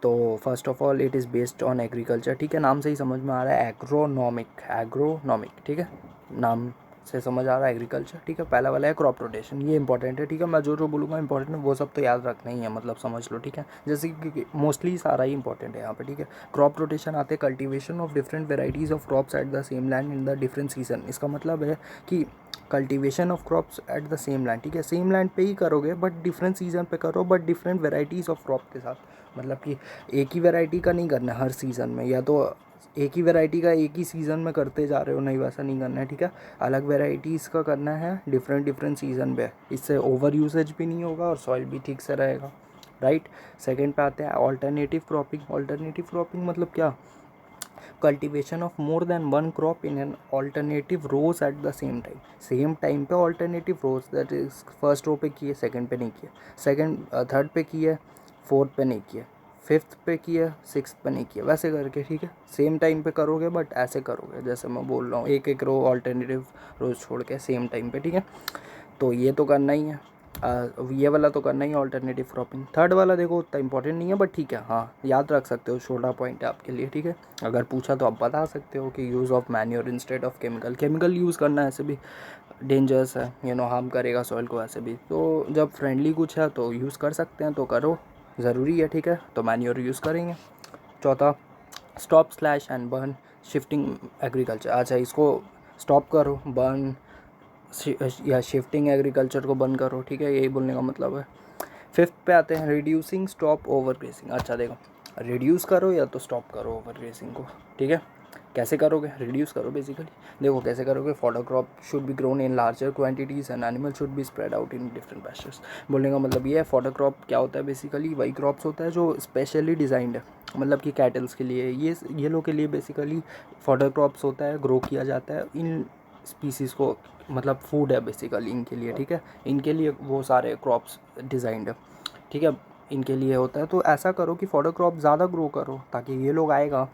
तो first of all it is based on agriculture, ठीक है, नाम से ही समझ में आ रहा है, एग्रोनॉमिक, ठीक है, नाम से समझ आ रहा है एग्रीकल्चर, ठीक है। पहला वाला है क्रॉप रोटेशन, ये इंपॉर्टेंट है, ठीक है। मैं जो बोलूँगा इंपॉर्टेंट है, वो सब तो याद रखना ही है, मतलब समझ लो, ठीक है। जैसे कि मोस्टली सारा ही इंपॉर्टेंट है यहाँ पे, ठीक है। क्रॉप रोटेशन आते cultivation of different varieties of crops eight the same land in the different season. इसका मतलब है कि cultivation of crops eight the same land, ठीक है, सेम लैंड पे ही करोगे बट डिफरेंट सीजन पे करो, but different varieties of crop के साथ। मतलब कि एक ही वैरायटी का नहीं करना है हर सीज़न में, या तो एक ही वैरायटी का एक ही सीज़न में करते जा रहे हो, नहीं वैसा नहीं करना है, ठीक है। अलग वैराइटीज़ का करना है डिफरेंट सीज़न पे, इससे ओवर यूसेज भी नहीं होगा और सॉइल भी ठीक से रहेगा, राइट। सेकंड पे आते हैं ऑल्टरनेटिव क्रॉपिंग। ऑल्टरनेटिव क्रॉपिंग मतलब क्या? Cultivation of more than one crop in an alternative rows at the same time पे alternative rows, that is first row पे किए, सेकंड पे नहीं किए, थर्ड पे किए, फोर्थ पे नहीं किए, फिफ्थ पे किए, सिक्स्थ पे नहीं किए, वैसे करके, ठीक है। सेम टाइम पे करोगे बट ऐसे करोगे जैसे मैं बोल रहा हूँ, एक एक रो ऑल्टरनेटिव रोज छोड़ के सेम टाइम पे, ठीक है। तो ये तो करना ही है, ये वाला तो करना ही है ऑल्टरनेटिव क्रॉपिंग। थर्ड वाला देखो उतना इंपॉर्टेंट नहीं है बट ठीक है, हाँ याद रख सकते हो, छोटा पॉइंट है आपके लिए, ठीक है। अगर पूछा तो आप बता सकते हो कि use of manure instead of chemical use करना ऐसे भी डेंजरस है, हार्म करेगा सॉइल को ऐसे भी। तो जब फ्रेंडली कुछ है तो यूज़ कर सकते हैं, तो करो, ज़रूरी है, ठीक है। तो मैन्योर यूज़ करेंगे। चौथा, stop slash and burn shifting agriculture. अच्छा, इसको स्टॉप करो, बर्न या शिफ्टिंग एग्रीकल्चर को बंद करो, ठीक है, यही बोलने का मतलब है। फिफ्थ पे आते हैं रिड्यूसिंग स्टॉप ओवर ग्रेसिंग। अच्छा देखो, रिड्यूस करो या तो स्टॉप करो ओवर ग्रेसिंग को, ठीक है। कैसे करोगे? रिड्यूस करो बेसिकली, देखो कैसे करोगे। Fodder crop should be grown in larger quantities and animal should be spread out in different pastures. बोलने का मतलब ये है, फॉडर क्रॉप क्या होता है बेसिकली, वही क्रॉप्स होता है जो स्पेशली डिज़ाइंड है, मतलब कि कैटल्स के लिए, ये लोग के लिए बेसिकली फॉडर क्रॉप्स होता है, ग्रो किया जाता है इन स्पीसीज़ को, मतलब फूड है बेसिकली इनके लिए, ठीक है। इनके लिए वो सारे क्रॉप्स डिज़ाइंड है, ठीक है, इनके लिए होता है। तो ऐसा करो कि फॉडर क्रॉप ज़्यादा ग्रो करो ताकि ये लोग आएगा,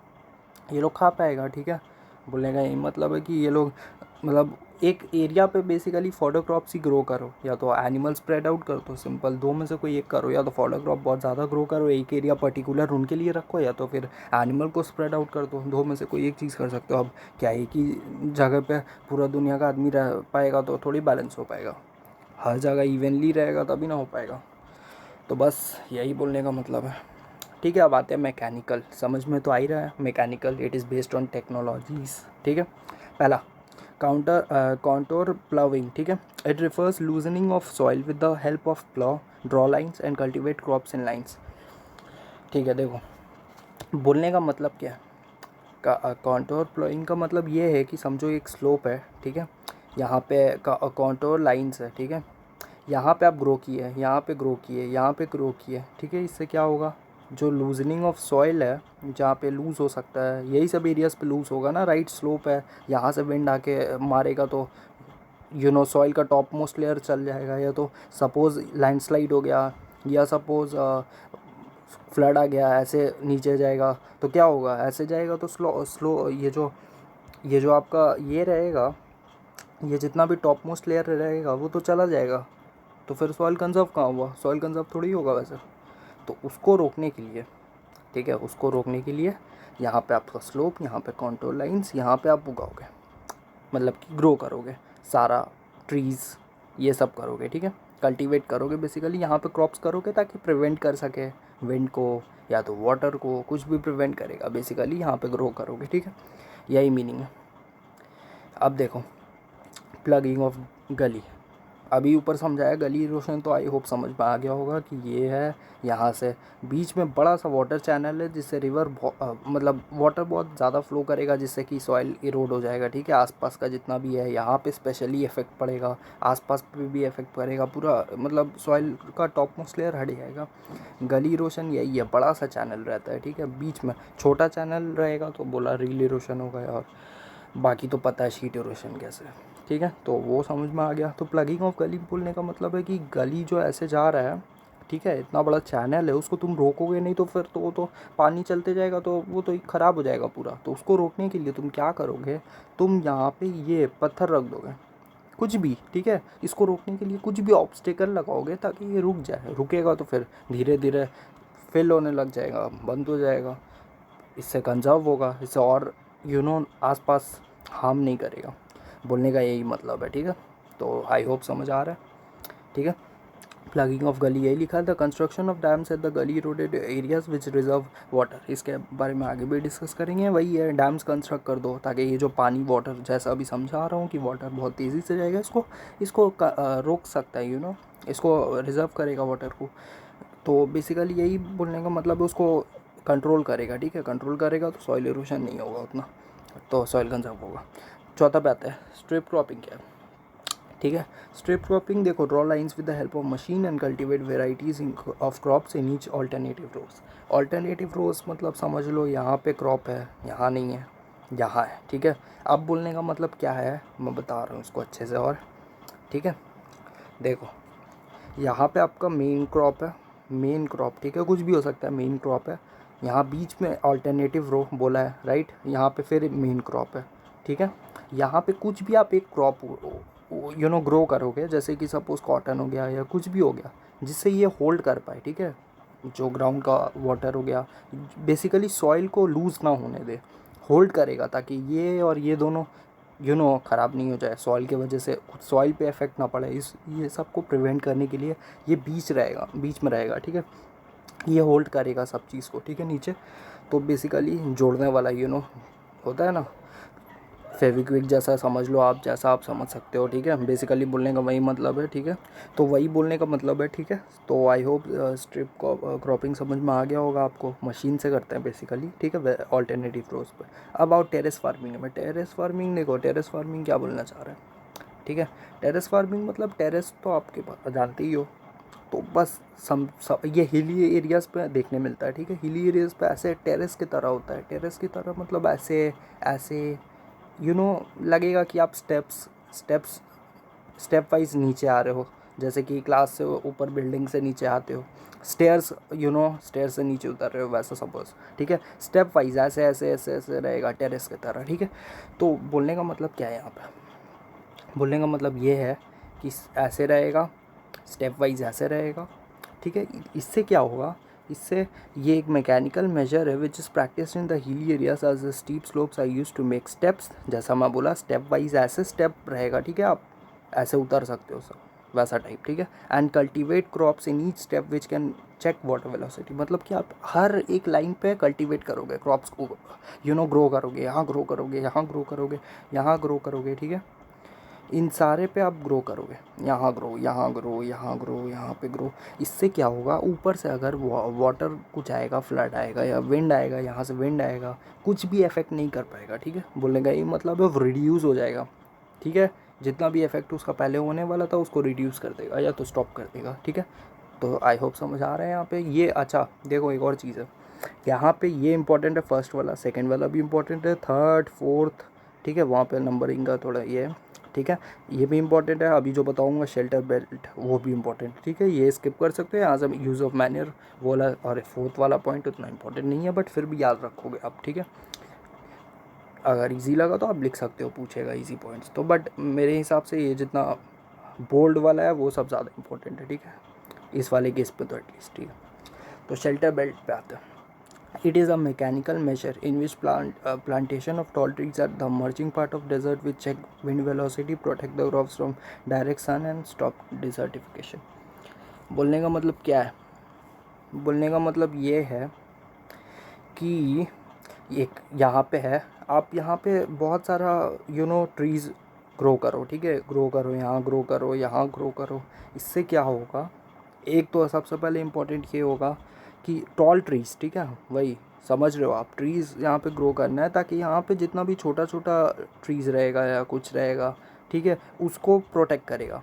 ये लोग खा पाएगा, ठीक है। बोलने का यही मतलब है कि ये लोग, मतलब एक एरिया पे बेसिकली फॉडर क्रॉप्स ही ग्रो करो, या तो एनिमल स्प्रेड आउट कर दो, सिंपल, दो में से कोई एक करो, या तो फॉडर क्रॉप बहुत ज़्यादा ग्रो करो, एक एरिया पर्टिकुलर उनके लिए रखो, या तो फिर एनिमल को स्प्रेड आउट कर दो, दो में से कोई एक चीज़ कर सकते हो। अब क्या एक ही जगह पे पूरा दुनिया का आदमी रह पाएगा तो थोड़ी बैलेंस हो पाएगा, हर जगह इवनली रहेगा तभी ना हो पाएगा। तो बस यही बोलने का मतलब है, ठीक है। अब आते हैं मैकेनिकल, समझ में तो आ ही रहा है। Mechanical, it is based on technologies, ठीक है। पहला, कॉन्टोर प्लाविंग, ठीक है, it refers loosening of soil with the help of plough, draw lines and cultivate crops in lines, ठीक है। देखो बोलने का मतलब क्या है, कॉन्टोर प्लाविंग का मतलब ये है कि समझो एक स्लोप है, ठीक है, यहाँ पे कॉन्टोर लाइन्स है, ठीक है, यहाँ पे आप ग्रो किए, यहाँ पे ग्रो किए, यहाँ पे ग्रो किए, ठीक है। इससे क्या होगा, जो लूजनिंग ऑफ सॉइल है, जहाँ पे लूज़ हो सकता है, यही सब एरियाज़ पे लूज़ होगा ना, राइट। स्लोप है, यहाँ से विंड आके मारेगा तो सॉइल का टॉप मोस्ट लेयर चल जाएगा, या तो सपोज़ लैंडस्लाइड हो गया, या सपोज़ फ्लड आ गया, ऐसे नीचे जाएगा तो क्या होगा, ऐसे जाएगा तो स्लो ये जो आपका ये रहेगा, ये जितना भी टॉप मोस्ट लेयर रहेगा वो तो चला जाएगा, तो फिर सॉइल कंजर्व कहाँ हुआ, सॉइल कंजर्व थोड़ी होगा वैसे। तो उसको रोकने के लिए, ठीक है, उसको रोकने के लिए यहाँ पे आपका स्लोप, यहाँ पे कॉन्टोर लाइंस, यहाँ पे आप उगाओगे, मतलब कि ग्रो करोगे सारा ट्रीज़, ये सब करोगे, ठीक है, कल्टीवेट करोगे बेसिकली, यहाँ पे क्रॉप्स करोगे ताकि प्रिवेंट कर सके विंड को या तो वाटर को, कुछ भी प्रिवेंट करेगा बेसिकली, यहाँ पे ग्रो करोगे, ठीक है, यही मीनिंग है। अब देखो, प्लगिंग ऑफ गली, अभी ऊपर समझाया गली इरोशन, तो आई होप समझ में आ गया होगा कि ये है, यहाँ से बीच में बड़ा सा वाटर चैनल है जिससे रिवर मतलब वाटर बहुत ज़्यादा फ्लो करेगा, जिससे कि सॉइल इरोड हो जाएगा, ठीक है। आसपास का जितना भी है यहाँ पे स्पेशली इफेक्ट पड़ेगा, आसपास पे भी इफेक्ट पड़ेगा, पूरा मतलब सॉइल का टॉप मोस्ट लेयर हट जाएगा। गली इरोशन यही है, बड़ा सा चैनल रहता है, ठीक है। बीच में छोटा चैनल रहेगा तो बोला रील इरोशन होगा, और बाकी तो पता है शीट इरोशन कैसे है, ठीक है। तो वो समझ में आ गया। तो प्लगिंग ऑफ गली बोलने का मतलब है कि गली जो ऐसे जा रहा है, ठीक है, इतना बड़ा चैनल है, उसको तुम रोकोगे नहीं तो फिर तो वो तो पानी चलते जाएगा, तो वो तो ख़राब हो जाएगा पूरा। तो उसको रोकने के लिए तुम क्या करोगे, तुम यहाँ पे ये पत्थर रख दोगे, कुछ भी, ठीक है। इसको रोकने के लिए कुछ भी ऑब्स्टेकल लगाओगे ताकि ये रुक जाए। रुकेगा तो फिर धीरे धीरे फिल होने लग जाएगा, बंद हो जाएगा, इससे कंजर्व होगा, इससे और आसपास हार्म नहीं करेगा। बोलने का यही मतलब है, ठीक है। तो आई होप समझ आ रहा है, ठीक है। प्लगिंग ऑफ गली यही लिखा था, construction of dams at the गली रोडेड एरियाज विच रिजर्व वाटर। इसके बारे में आगे भी डिस्कस करेंगे। वही है, डैम्स कंस्ट्रक्ट कर दो ताकि ये जो पानी वाटर, जैसा अभी समझा रहा हूँ कि वाटर बहुत तेज़ी से जाएगा, इसको रोक सकता है, इसको रिजर्व करेगा वाटर को। तो बेसिकली यही बोलने का मतलब है, उसको कंट्रोल करेगा, ठीक है। कंट्रोल करेगा तो सॉइल इरोशन नहीं होगा उतना, तो सॉइल कंजर्व होगा। चौथा पे आता है स्ट्रिप क्रॉपिंग क्या है, ठीक है। स्ट्रिप क्रॉपिंग देखो, draw lines with the help of machine and cultivate varieties of crops in each alternative rows. Alternative rows मतलब समझ लो यहाँ पे क्रॉप है, यहाँ नहीं है, यहाँ है, ठीक है। अब बोलने का मतलब क्या है मैं बता रहा हूँ इसको अच्छे से, और ठीक है। देखो यहाँ पे आपका मेन क्रॉप है, मेन क्रॉप, ठीक है, कुछ भी हो सकता है, मेन क्रॉप है। यहाँ बीच में अल्टरनेटिव रो बोला है, राइट, यहाँ पे फिर मेन क्रॉप है, ठीक है। यहाँ पे कुछ भी आप एक क्रॉप ग्रो करोगे, जैसे कि सपोज कॉटन हो गया या कुछ भी हो गया, जिससे ये होल्ड कर पाए, ठीक है। जो ग्राउंड का वाटर हो गया, बेसिकली सॉइल को लूज़ ना होने दे, होल्ड करेगा ताकि ये और ये दोनों ख़राब नहीं हो जाए, सॉइल की वजह से सॉइल पे इफेक्ट ना पड़े। ये सब को प्रिवेंट करने के लिए ये बीच में रहेगा, ठीक है। ये होल्ड करेगा सब चीज़ को, ठीक है, नीचे। तो बेसिकली जोड़ने वाला होता है ना, फेविक्विक जैसा समझ लो आप, जैसा आप समझ सकते हो, ठीक है। बेसिकली बोलने का वही मतलब है, ठीक है। तो वही बोलने का मतलब है, ठीक है। तो आई होप स्ट्रिप क्रॉपिंग समझ में आ गया होगा आपको। मशीन से करते हैं बेसिकली, ठीक है, ऑल्टरनेटिव रोज पर। अब आओ टेरेस फार्मिंग में। टेरेस फार्मिंग देखो, टेरेस फार्मिंग क्या बोलना चाह रहा है, ठीक है। टेरेस फार्मिंग मतलब टेरेस तो आपके पास जानते ही हो, तो बस ये हिली एरियाज़ पे देखने मिलता है, ठीक है। हिली एरियाज़ पे ऐसे टेरेस की तरह होता है। टेरेस की तरह मतलब ऐसे ऐसे लगेगा कि आप स्टेप वाइज नीचे आ रहे हो, जैसे कि क्लास से ऊपर बिल्डिंग से नीचे आते हो, स्टेयर्स स्टेयर्स से नीचे उतर रहे हो, वैसा सपोज, ठीक है। स्टेप वाइज ऐसे ऐसे ऐसे ऐसे रहेगा टेरेस की तरह, ठीक है। तो बोलने का मतलब क्या है यहाँ पे, बोलने का मतलब ये है कि ऐसे रहेगा, स्टेप वाइज ऐसे रहेगा, ठीक है। इससे क्या होगा, इससे ये एक मैकेनिकल मेजर है which is practice in the hilly areas as the steep slopes I use to make steps. जैसा मैं बोला, स्टेप वाइज ऐसे स्टेप रहेगा, ठीक है, आप ऐसे उतर सकते हो सब, वैसा टाइप, ठीक है। And cultivate crops in each step which can check water velocity, मतलब कि आप हर एक लाइन पे कल्टिवेट करोगे क्रॉप्स को, ग्रो करोगे, यहाँ ग्रो करोगे, यहाँ ग्रो करोगे, यहाँ ग्रो करोगे, ठीक है। इन सारे पे आप ग्रो करोगे, यहाँ ग्रो, यहाँ ग्रो, यहाँ ग्रो, यहाँ पे ग्रो। इससे क्या होगा, ऊपर से अगर वाटर कुछ आएगा, फ्लड आएगा या विंड आएगा, यहाँ से विंड आएगा, कुछ भी इफेक्ट नहीं कर पाएगा, ठीक है। बोलने का ये मतलब है रिड्यूस हो जाएगा, ठीक है। जितना भी इफेक्ट उसका पहले होने वाला था उसको रिड्यूस कर देगा या तो स्टॉप कर देगा, ठीक है। तो आई होप समझ आ रहा है यहाँ पे ये। अच्छा देखो, एक और चीज़ है यहाँ पे, ये इंपॉर्टेंट है, फर्स्ट वाला, सेकेंड वाला भी इंपॉर्टेंट है, थर्ड फोर्थ, ठीक है, वहाँ पे नंबरिंग का थोड़ा ये है, ठीक है। ये भी इंपॉर्टेंट है, अभी जो बताऊंगा शेल्टर बेल्ट वो भी इंपॉर्टेंट है, ठीक है। ये स्किप कर सकते हैं, आज हम यूज़ ऑफ मैनर वाला, और फोर्थ वाला पॉइंट उतना इंपॉर्टेंट नहीं है, बट फिर भी याद रखोगे आप, ठीक है। अगर इजी लगा तो आप लिख सकते हो, पूछेगा इजी पॉइंट्स तो, बट मेरे हिसाब से ये जितना बोल्ड वाला है वो सब ज़्यादा इंपॉर्टेंट है, ठीक है, इस वाले केस पे तो एटलीस्ट, ठीक है। तो शेल्टर बेल्ट पे आते हैं। It is a mechanical measure in which plantation of tall trees at the emerging part of desert which check wind velocity, protect the crops from direct sun and stop desertification. बोलने का मतलब क्या है, बोलने का मतलब ये है कि एक यहाँ पे है, आप यहाँ पे बहुत सारा ट्रीज़ ग्रो करो, ठीक है, ग्रो करो, यहाँ ग्रो करो, यहाँ ग्रो करो। इससे क्या होगा, एक तो सबसे पहले इम्पोर्टेंट ये होगा कि टॉल ट्रीज़, ठीक है, वही समझ रहे हो आप, ट्रीज़ यहाँ पे ग्रो करना है ताकि यहाँ पे जितना भी छोटा छोटा ट्रीज़ रहेगा या कुछ रहेगा, ठीक है, उसको प्रोटेक्ट करेगा।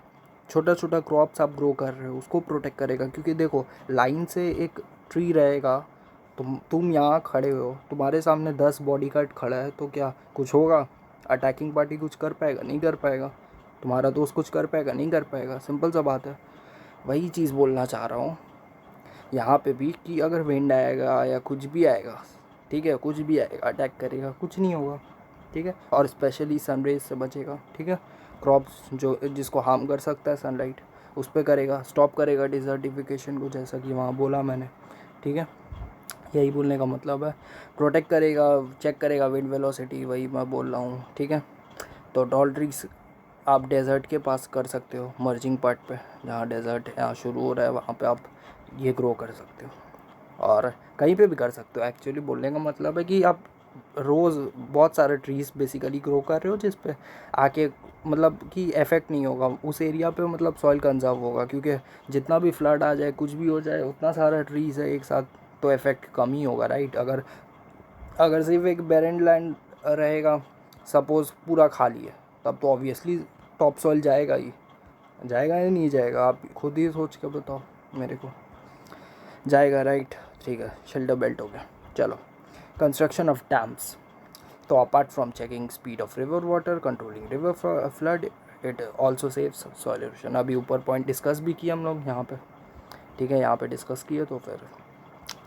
छोटा छोटा क्रॉप्स आप ग्रो कर रहे हो उसको प्रोटेक्ट करेगा, क्योंकि देखो लाइन से एक ट्री रहेगा, तुम यहाँ खड़े हो, तुम्हारे सामने 10 बॉडीगार्ड खड़ा है, तो क्या कुछ होगा? अटैकिंग पार्टी कुछ कर पाएगा? नहीं कर पाएगा। तुम्हारा दोस्त कुछ कर पाएगा? नहीं कर पाएगा। सिंपल सा बात है। वही चीज़ बोलना चाह रहा हूँ यहाँ पे भी कि अगर विंड आएगा या कुछ भी आएगा, ठीक है, कुछ भी आएगा अटैक करेगा, कुछ नहीं होगा, ठीक है, और स्पेशली सनरेज से बचेगा, ठीक है। क्रॉप्स जो जिसको हार्म कर सकता है सनलाइट, उस पर करेगा, स्टॉप करेगा डिज़र्टिफिकेशन को, जैसा कि वहाँ बोला मैंने, ठीक है। यही बोलने का मतलब है, प्रोटेक्ट करेगा, चेक करेगा विंड वेलोसिटी, वही मैं बोल रहा हूँ, ठीक है। तो टॉल ट्रीज आप डेजर्ट के पास कर सकते हो, मर्जिंग पार्ट पे, जहाँ डेजर्ट यहाँ शुरू हो रहा है वहाँ पे आप ये ग्रो कर सकते हो, और कहीं पे भी कर सकते हो। एक्चुअली बोलने का मतलब है कि आप रोज़ बहुत सारे ट्रीज़ बेसिकली ग्रो कर रहे हो, जिस पे आके मतलब कि इफ़ेक्ट नहीं होगा उस एरिया पे, मतलब सॉइल कंजर्व होगा, क्योंकि जितना भी फ्लड आ जाए, कुछ भी हो जाए, उतना सारा ट्रीज़ है एक साथ, तो इफ़ेक्ट कम ही होगा, राइट। अगर अगर सिर्फ एक बैरन लैंड रहेगा, सपोज़ पूरा खाली है, तब तो ऑब्वियसली टॉप सॉइल जाएगा ही, जाएगा या नहीं जाएगा, आप खुद ही सोच के बताओ मेरे को। जाएगा, राइट, ठीक है। शेल्टर बेल्ट हो गया। चलो, कंस्ट्रक्शन ऑफ डैम्स। तो apart from checking speed of river water, controlling river flood, it also saves soil erosion. अभी ऊपर पॉइंट डिस्कस भी किया हम लोग यहाँ पे, ठीक है, यहाँ पे डिस्कस किए, तो फिर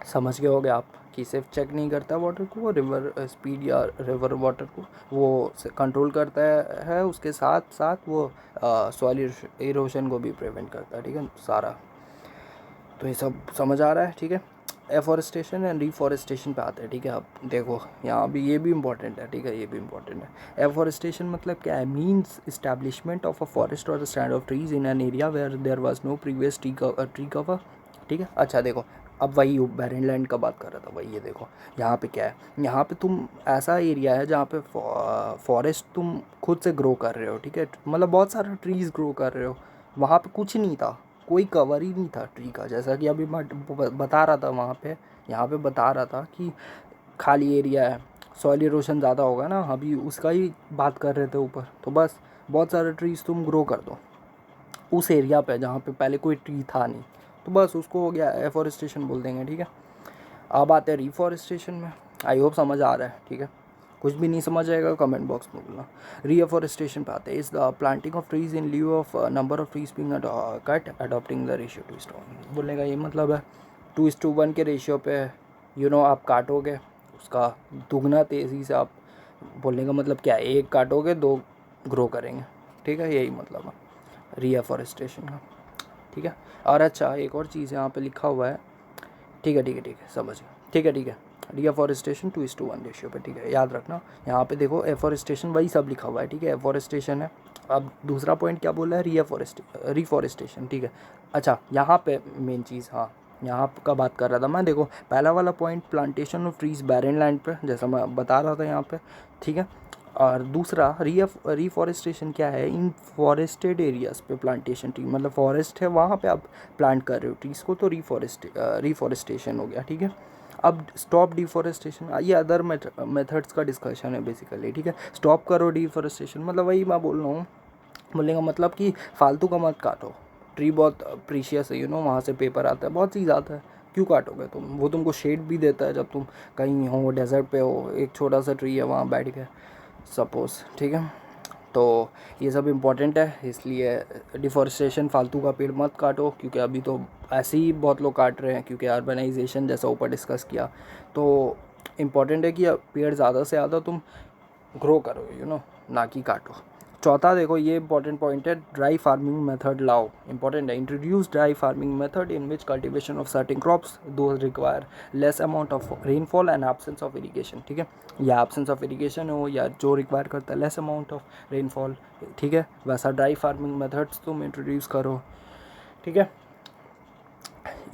समझ गए होगे आप कि सिर्फ चेक नहीं करता वाटर को, वो रिवर स्पीड या रिवर वाटर को वो कंट्रोल करता है, उसके साथ साथ वो सॉइल इरोशन को भी प्रिवेंट करता है, ठीक है, सारा। तो ये सब समझ आ रहा है, ठीक है। एफॉरेस्टेशन एंड रिफॉरेस्टेशन पे आते हैं, ठीक है। अब देखो यहाँ भी ये भी इम्पॉर्टेंट है, ठीक है, ये भी इम्पॉर्टेंट है। एफॉरेस्टेशन मतलब क्या है? Means establishment of a forest or stand of trees in an area where there was no previous tree cover, ठीक है। अच्छा देखो, अब वही बैरन लैंड का बात कर रहा था, वही ये देखो यहाँ पे क्या है, यहाँ पे तुम ऐसा एरिया है जहाँ पे फॉरेस्ट तुम खुद से ग्रो कर रहे हो, ठीक है, मतलब बहुत सारे ट्रीज़ ग्रो कर रहे हो। वहाँ पे कुछ नहीं था, कोई कवर ही नहीं था ट्री का, जैसा कि अभी मैं बता रहा था वहाँ पे, यहाँ पे बता रहा था कि खाली एरिया है, सॉइल इरोशन ज़्यादा होगा ना, अभी उसका ही बात कर रहे थे ऊपर। तो बस बहुत सारे ट्रीज़ तुम ग्रो कर दो उस एरिया पे जहाँ पे पहले कोई ट्री था नहीं, तो बस उसको हो गया एफॉरेस्टेशन बोल देंगे, ठीक है। अब आते हैं रिफॉरेस्टेशन में। आई होप समझ आ रहा है, ठीक है। कुछ भी नहीं समझ आएगा कमेंट बॉक्स में बोलना। रीअफॉरेस्टेशन पे आते हैं, is the planting of trees in lieu of number of trees being cut, adopting the ratio 2:1। बोलने का ये मतलब है 2:1 के रेशियो पे आप काटोगे, उसका दुगना तेज़ी से आप, बोलने का मतलब क्या है, एक काटोगे 2 ग्रो करेंगे, ठीक है, यही मतलब है रीअफॉरेस्टेशन का, ठीक है। और अच्छा एक और चीज़ यहाँ पे लिखा हुआ है, ठीक है, ठीक है, ठीक है, समझ गया, ठीक है, ठीक है। डिफॉरेस्टेशन 2:1 रेशियो पे, ठीक है, याद रखना। यहाँ पे देखो एफॉरेस्टेशन वही सब लिखा हुआ है, ठीक है, एफॉरेस्टेशन है। अब दूसरा पॉइंट क्या बोला है? रिफॉरेस्टेशन, ठीक है। अच्छा यहाँ पे मेन चीज़, हाँ यहाँ का बात कर रहा था मैं। देखो पहला वाला point plantation of trees barren land पे, जैसा मैं बता रहा था यहाँ पे, ठीक है। और दूसरा रिफॉरेस्टेशन क्या है? इन फॉरेस्टेड एरियाज़ पे प्लांटेशन, ट्री मतलब फॉरेस्ट है वहाँ पे आप प्लांट कर रहे हो ट्रीज़ को, तो रिफॉरेस्टेशन हो गया, ठीक है। अब स्टॉप डिफॉरेस्टेशन, ये अदर मेथड्स का डिस्कशन है बेसिकली, ठीक है। स्टॉप करो डिफॉरेस्टेशन मतलब वही मैं बोल रहा हूँ, बोलने का मतलब कि फालतू का मत काटो। ट्री बहुत प्रीशियस है, वहाँ से पेपर आता है, बहुत चीज़ आता है, क्यों काटोगे तुम? वो तुमको शेड भी देता है, जब तुम कहीं हो डेजर्ट पे हो, एक छोटा सा ट्री है वहाँ बैठ के सपोज़, ठीक है। तो ये सब इम्पोर्टेंट है, इसलिए डिफॉरेस्टेशन, फालतू का पेड़ मत काटो, क्योंकि अभी तो ऐसे ही बहुत लोग काट रहे हैं, क्योंकि अर्बनाइजेशन जैसा ऊपर डिस्कस किया। तो इम्पोर्टेंट है कि पेड़ ज़्यादा से ज़्यादा तुम ग्रो करो, ना कि काटो। चौथा देखो, ये इंपॉर्टेंट पॉइंट है, ड्राई फार्मिंग मेथड लाओ, इंपॉर्टेंट है। Introduce dry farming method in which cultivation of certain crops those require less amount of rainfall and absence of irrigation, ठीक है, या एब्सेंस ऑफ इरीगेशन हो, या जो रिक्वायर करता है लेस अमाउंट ऑफ रेनफॉल, ठीक है, वैसा ड्राई फार्मिंग मेथड्स तुम इंट्रोड्यूस करो, ठीक है,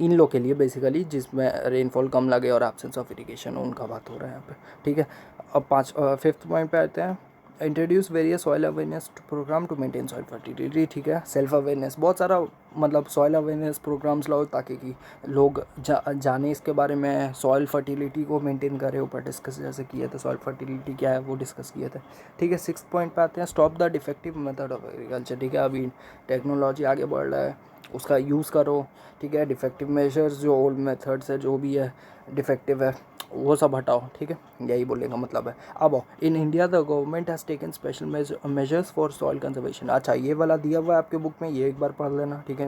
इन लोग के लिए बेसिकली जिसमें रेनफॉल कम लगे और एब्सेंस ऑफ इरीगेशन हो, उनका बात हो रहा है यहाँ पे, ठीक है। अब 5 5th पॉइंट पे आते हैं, introduce various soil awareness programme to maintain soil fertility, ठीक है। सेल्फ अवेयरनेस, बहुत सारा मतलब सॉइल अवेयरनेस प्रोग्राम्स लाओ ताकि कि लोग जाने इसके बारे में, सॉइल फर्टिलिटी को मेंटेन करें। ऊपर डिस्कस जैसे किए थे, सॉइल फर्टिलिटी क्या है वो डिस्कस किए थे, ठीक है। 6 पॉइंट पे आते हैं, stop the defective method of agriculture, ठीक है। अभी टेक्नोलॉजी आगे बढ़ रहा है, उसका यूज़ करो, ठीक है। डिफेक्टिव मेजर्स, जो ओल्ड मेथड्स है, जो भी है डिफेक्टिव है, वो सब हटाओ, ठीक है। यही बोलने का मतलब है। अब in India the government has taken special measures for soil conservation. अच्छा, ये वाला दिया हुआ है आपके बुक में, ये एक बार पढ़ लेना, ठीक है।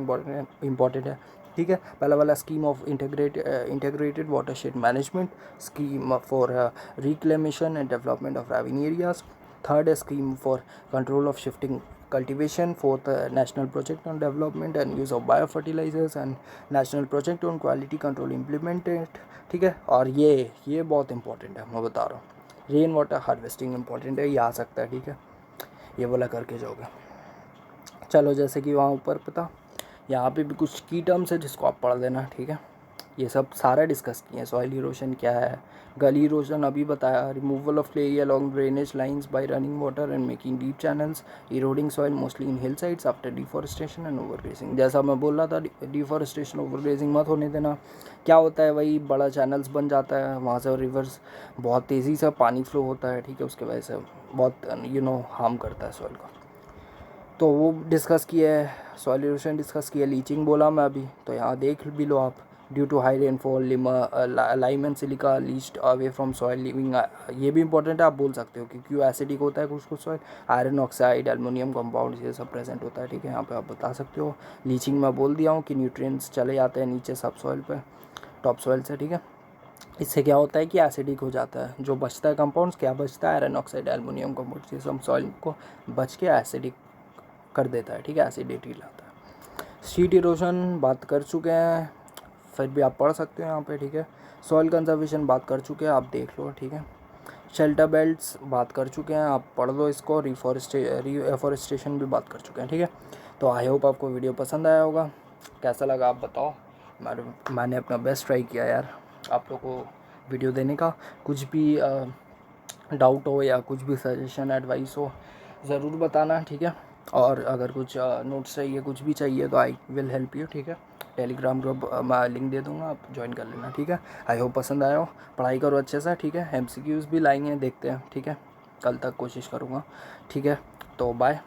इंपॉर्टेंट है, ठीक है। पहला वाला scheme of integrated watershed management, scheme for reclamation and development of revenue areas. Third है scheme for control of shifting cultivation. Fourth, national project on development and use of biofertilizers and national project on quality control implemented, ठीक है। और ये बहुत important है, मैं बता रहा हूँ। रेन वाटर हार्वेस्टिंग इंपॉर्टेंट है, ये आ सकता है, ठीक है। ये वाला करके जाओगे। चलो, जैसे कि वहाँ ऊपर पता, यहाँ पे भी कुछ की टर्म्स है जिसको आप पढ़ लेना, ठीक है। ये सब सारा डिस्कस किए हैं। सॉइल इरोशन क्या है, गली इरोशन अभी बताया, removal of clay along drainage lines bye running water and making deep channels, eroding soil mostly in hill sides after deforestation and overgrazing. जैसा मैं बोल रहा था, डिफॉरेस्टेशन ओवरग्रेजिंग मत होने देना। क्या होता है, वही बड़ा चैनल्स बन जाता है, वहाँ से रिवर्स बहुत तेज़ी से पानी फ्लो होता है, ठीक है। उसके वजह से बहुत हार्म करता है सॉइल को। तो वो डिस्कस किया है, सॉइल इरोशन डिस्कस किया, लीचिंग बोला मैं अभी, तो यहाँ देख भी लो आप। Due to high rainfall lime and silica leached away from soil living, ये भी इंपॉर्टेंट है, आप बोल सकते हो कि क्यों एसिडिक होता है कुछ soil. Iron oxide, aluminium compound, ये सब प्रेजेंट होता है, ठीक है। यहाँ पे आप बता सकते हो। लीचिंग मैं बोल दिया हूँ कि न्यूट्रिएंट्स चले जाते हैं नीचे सब सॉइल पे, टॉप सॉइल से, ठीक है। इससे क्या होता है कि एसिडिक हो जाता है, जो बचता है कंपाउंड्स, क्या बचता है, आयरन ऑक्साइड, एल्युमिनियम कंपाउंड्स, ये सब सॉइल को बच के एसिडिक कर देता है, ठीक है। एसिडिटी लाता है। शीट इरोशन बात कर चुके हैं, फिर भी आप पढ़ सकते हो यहाँ पे, ठीक है। सॉइल कंजर्वेशन बात कर चुके हैं, आप देख लो, ठीक है। शेल्टर बेल्ट्स बात कर चुके हैं, आप पढ़ लो इसको। रिफॉरेस्टेशन भी बात कर चुके हैं, ठीक है। तो आई होप आपको वीडियो पसंद आया होगा। कैसा लगा आप बताओ। मैंने अपना बेस्ट ट्राई किया यार आप लोग को वीडियो देने का। कुछ भी डाउट हो या कुछ भी सजेशन एडवाइस हो ज़रूर बताना, ठीक है। और अगर कुछ नोट्स चाहिए, कुछ भी चाहिए, तो आई विल हेल्प यू, ठीक है। टेलीग्राम ग्रुप मैं लिंक दे दूँगा, आप ज्वाइन कर लेना, ठीक है। आई होप पसंद आया हो। पढ़ाई करो अच्छे से, ठीक है। MCQs भी लाएंगे, देखते हैं, ठीक है। कल तक कोशिश करूँगा, ठीक है। तो बाय,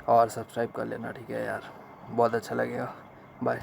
और सब्सक्राइब कर लेना, ठीक है यार, बहुत अच्छा लगेगा। बाय।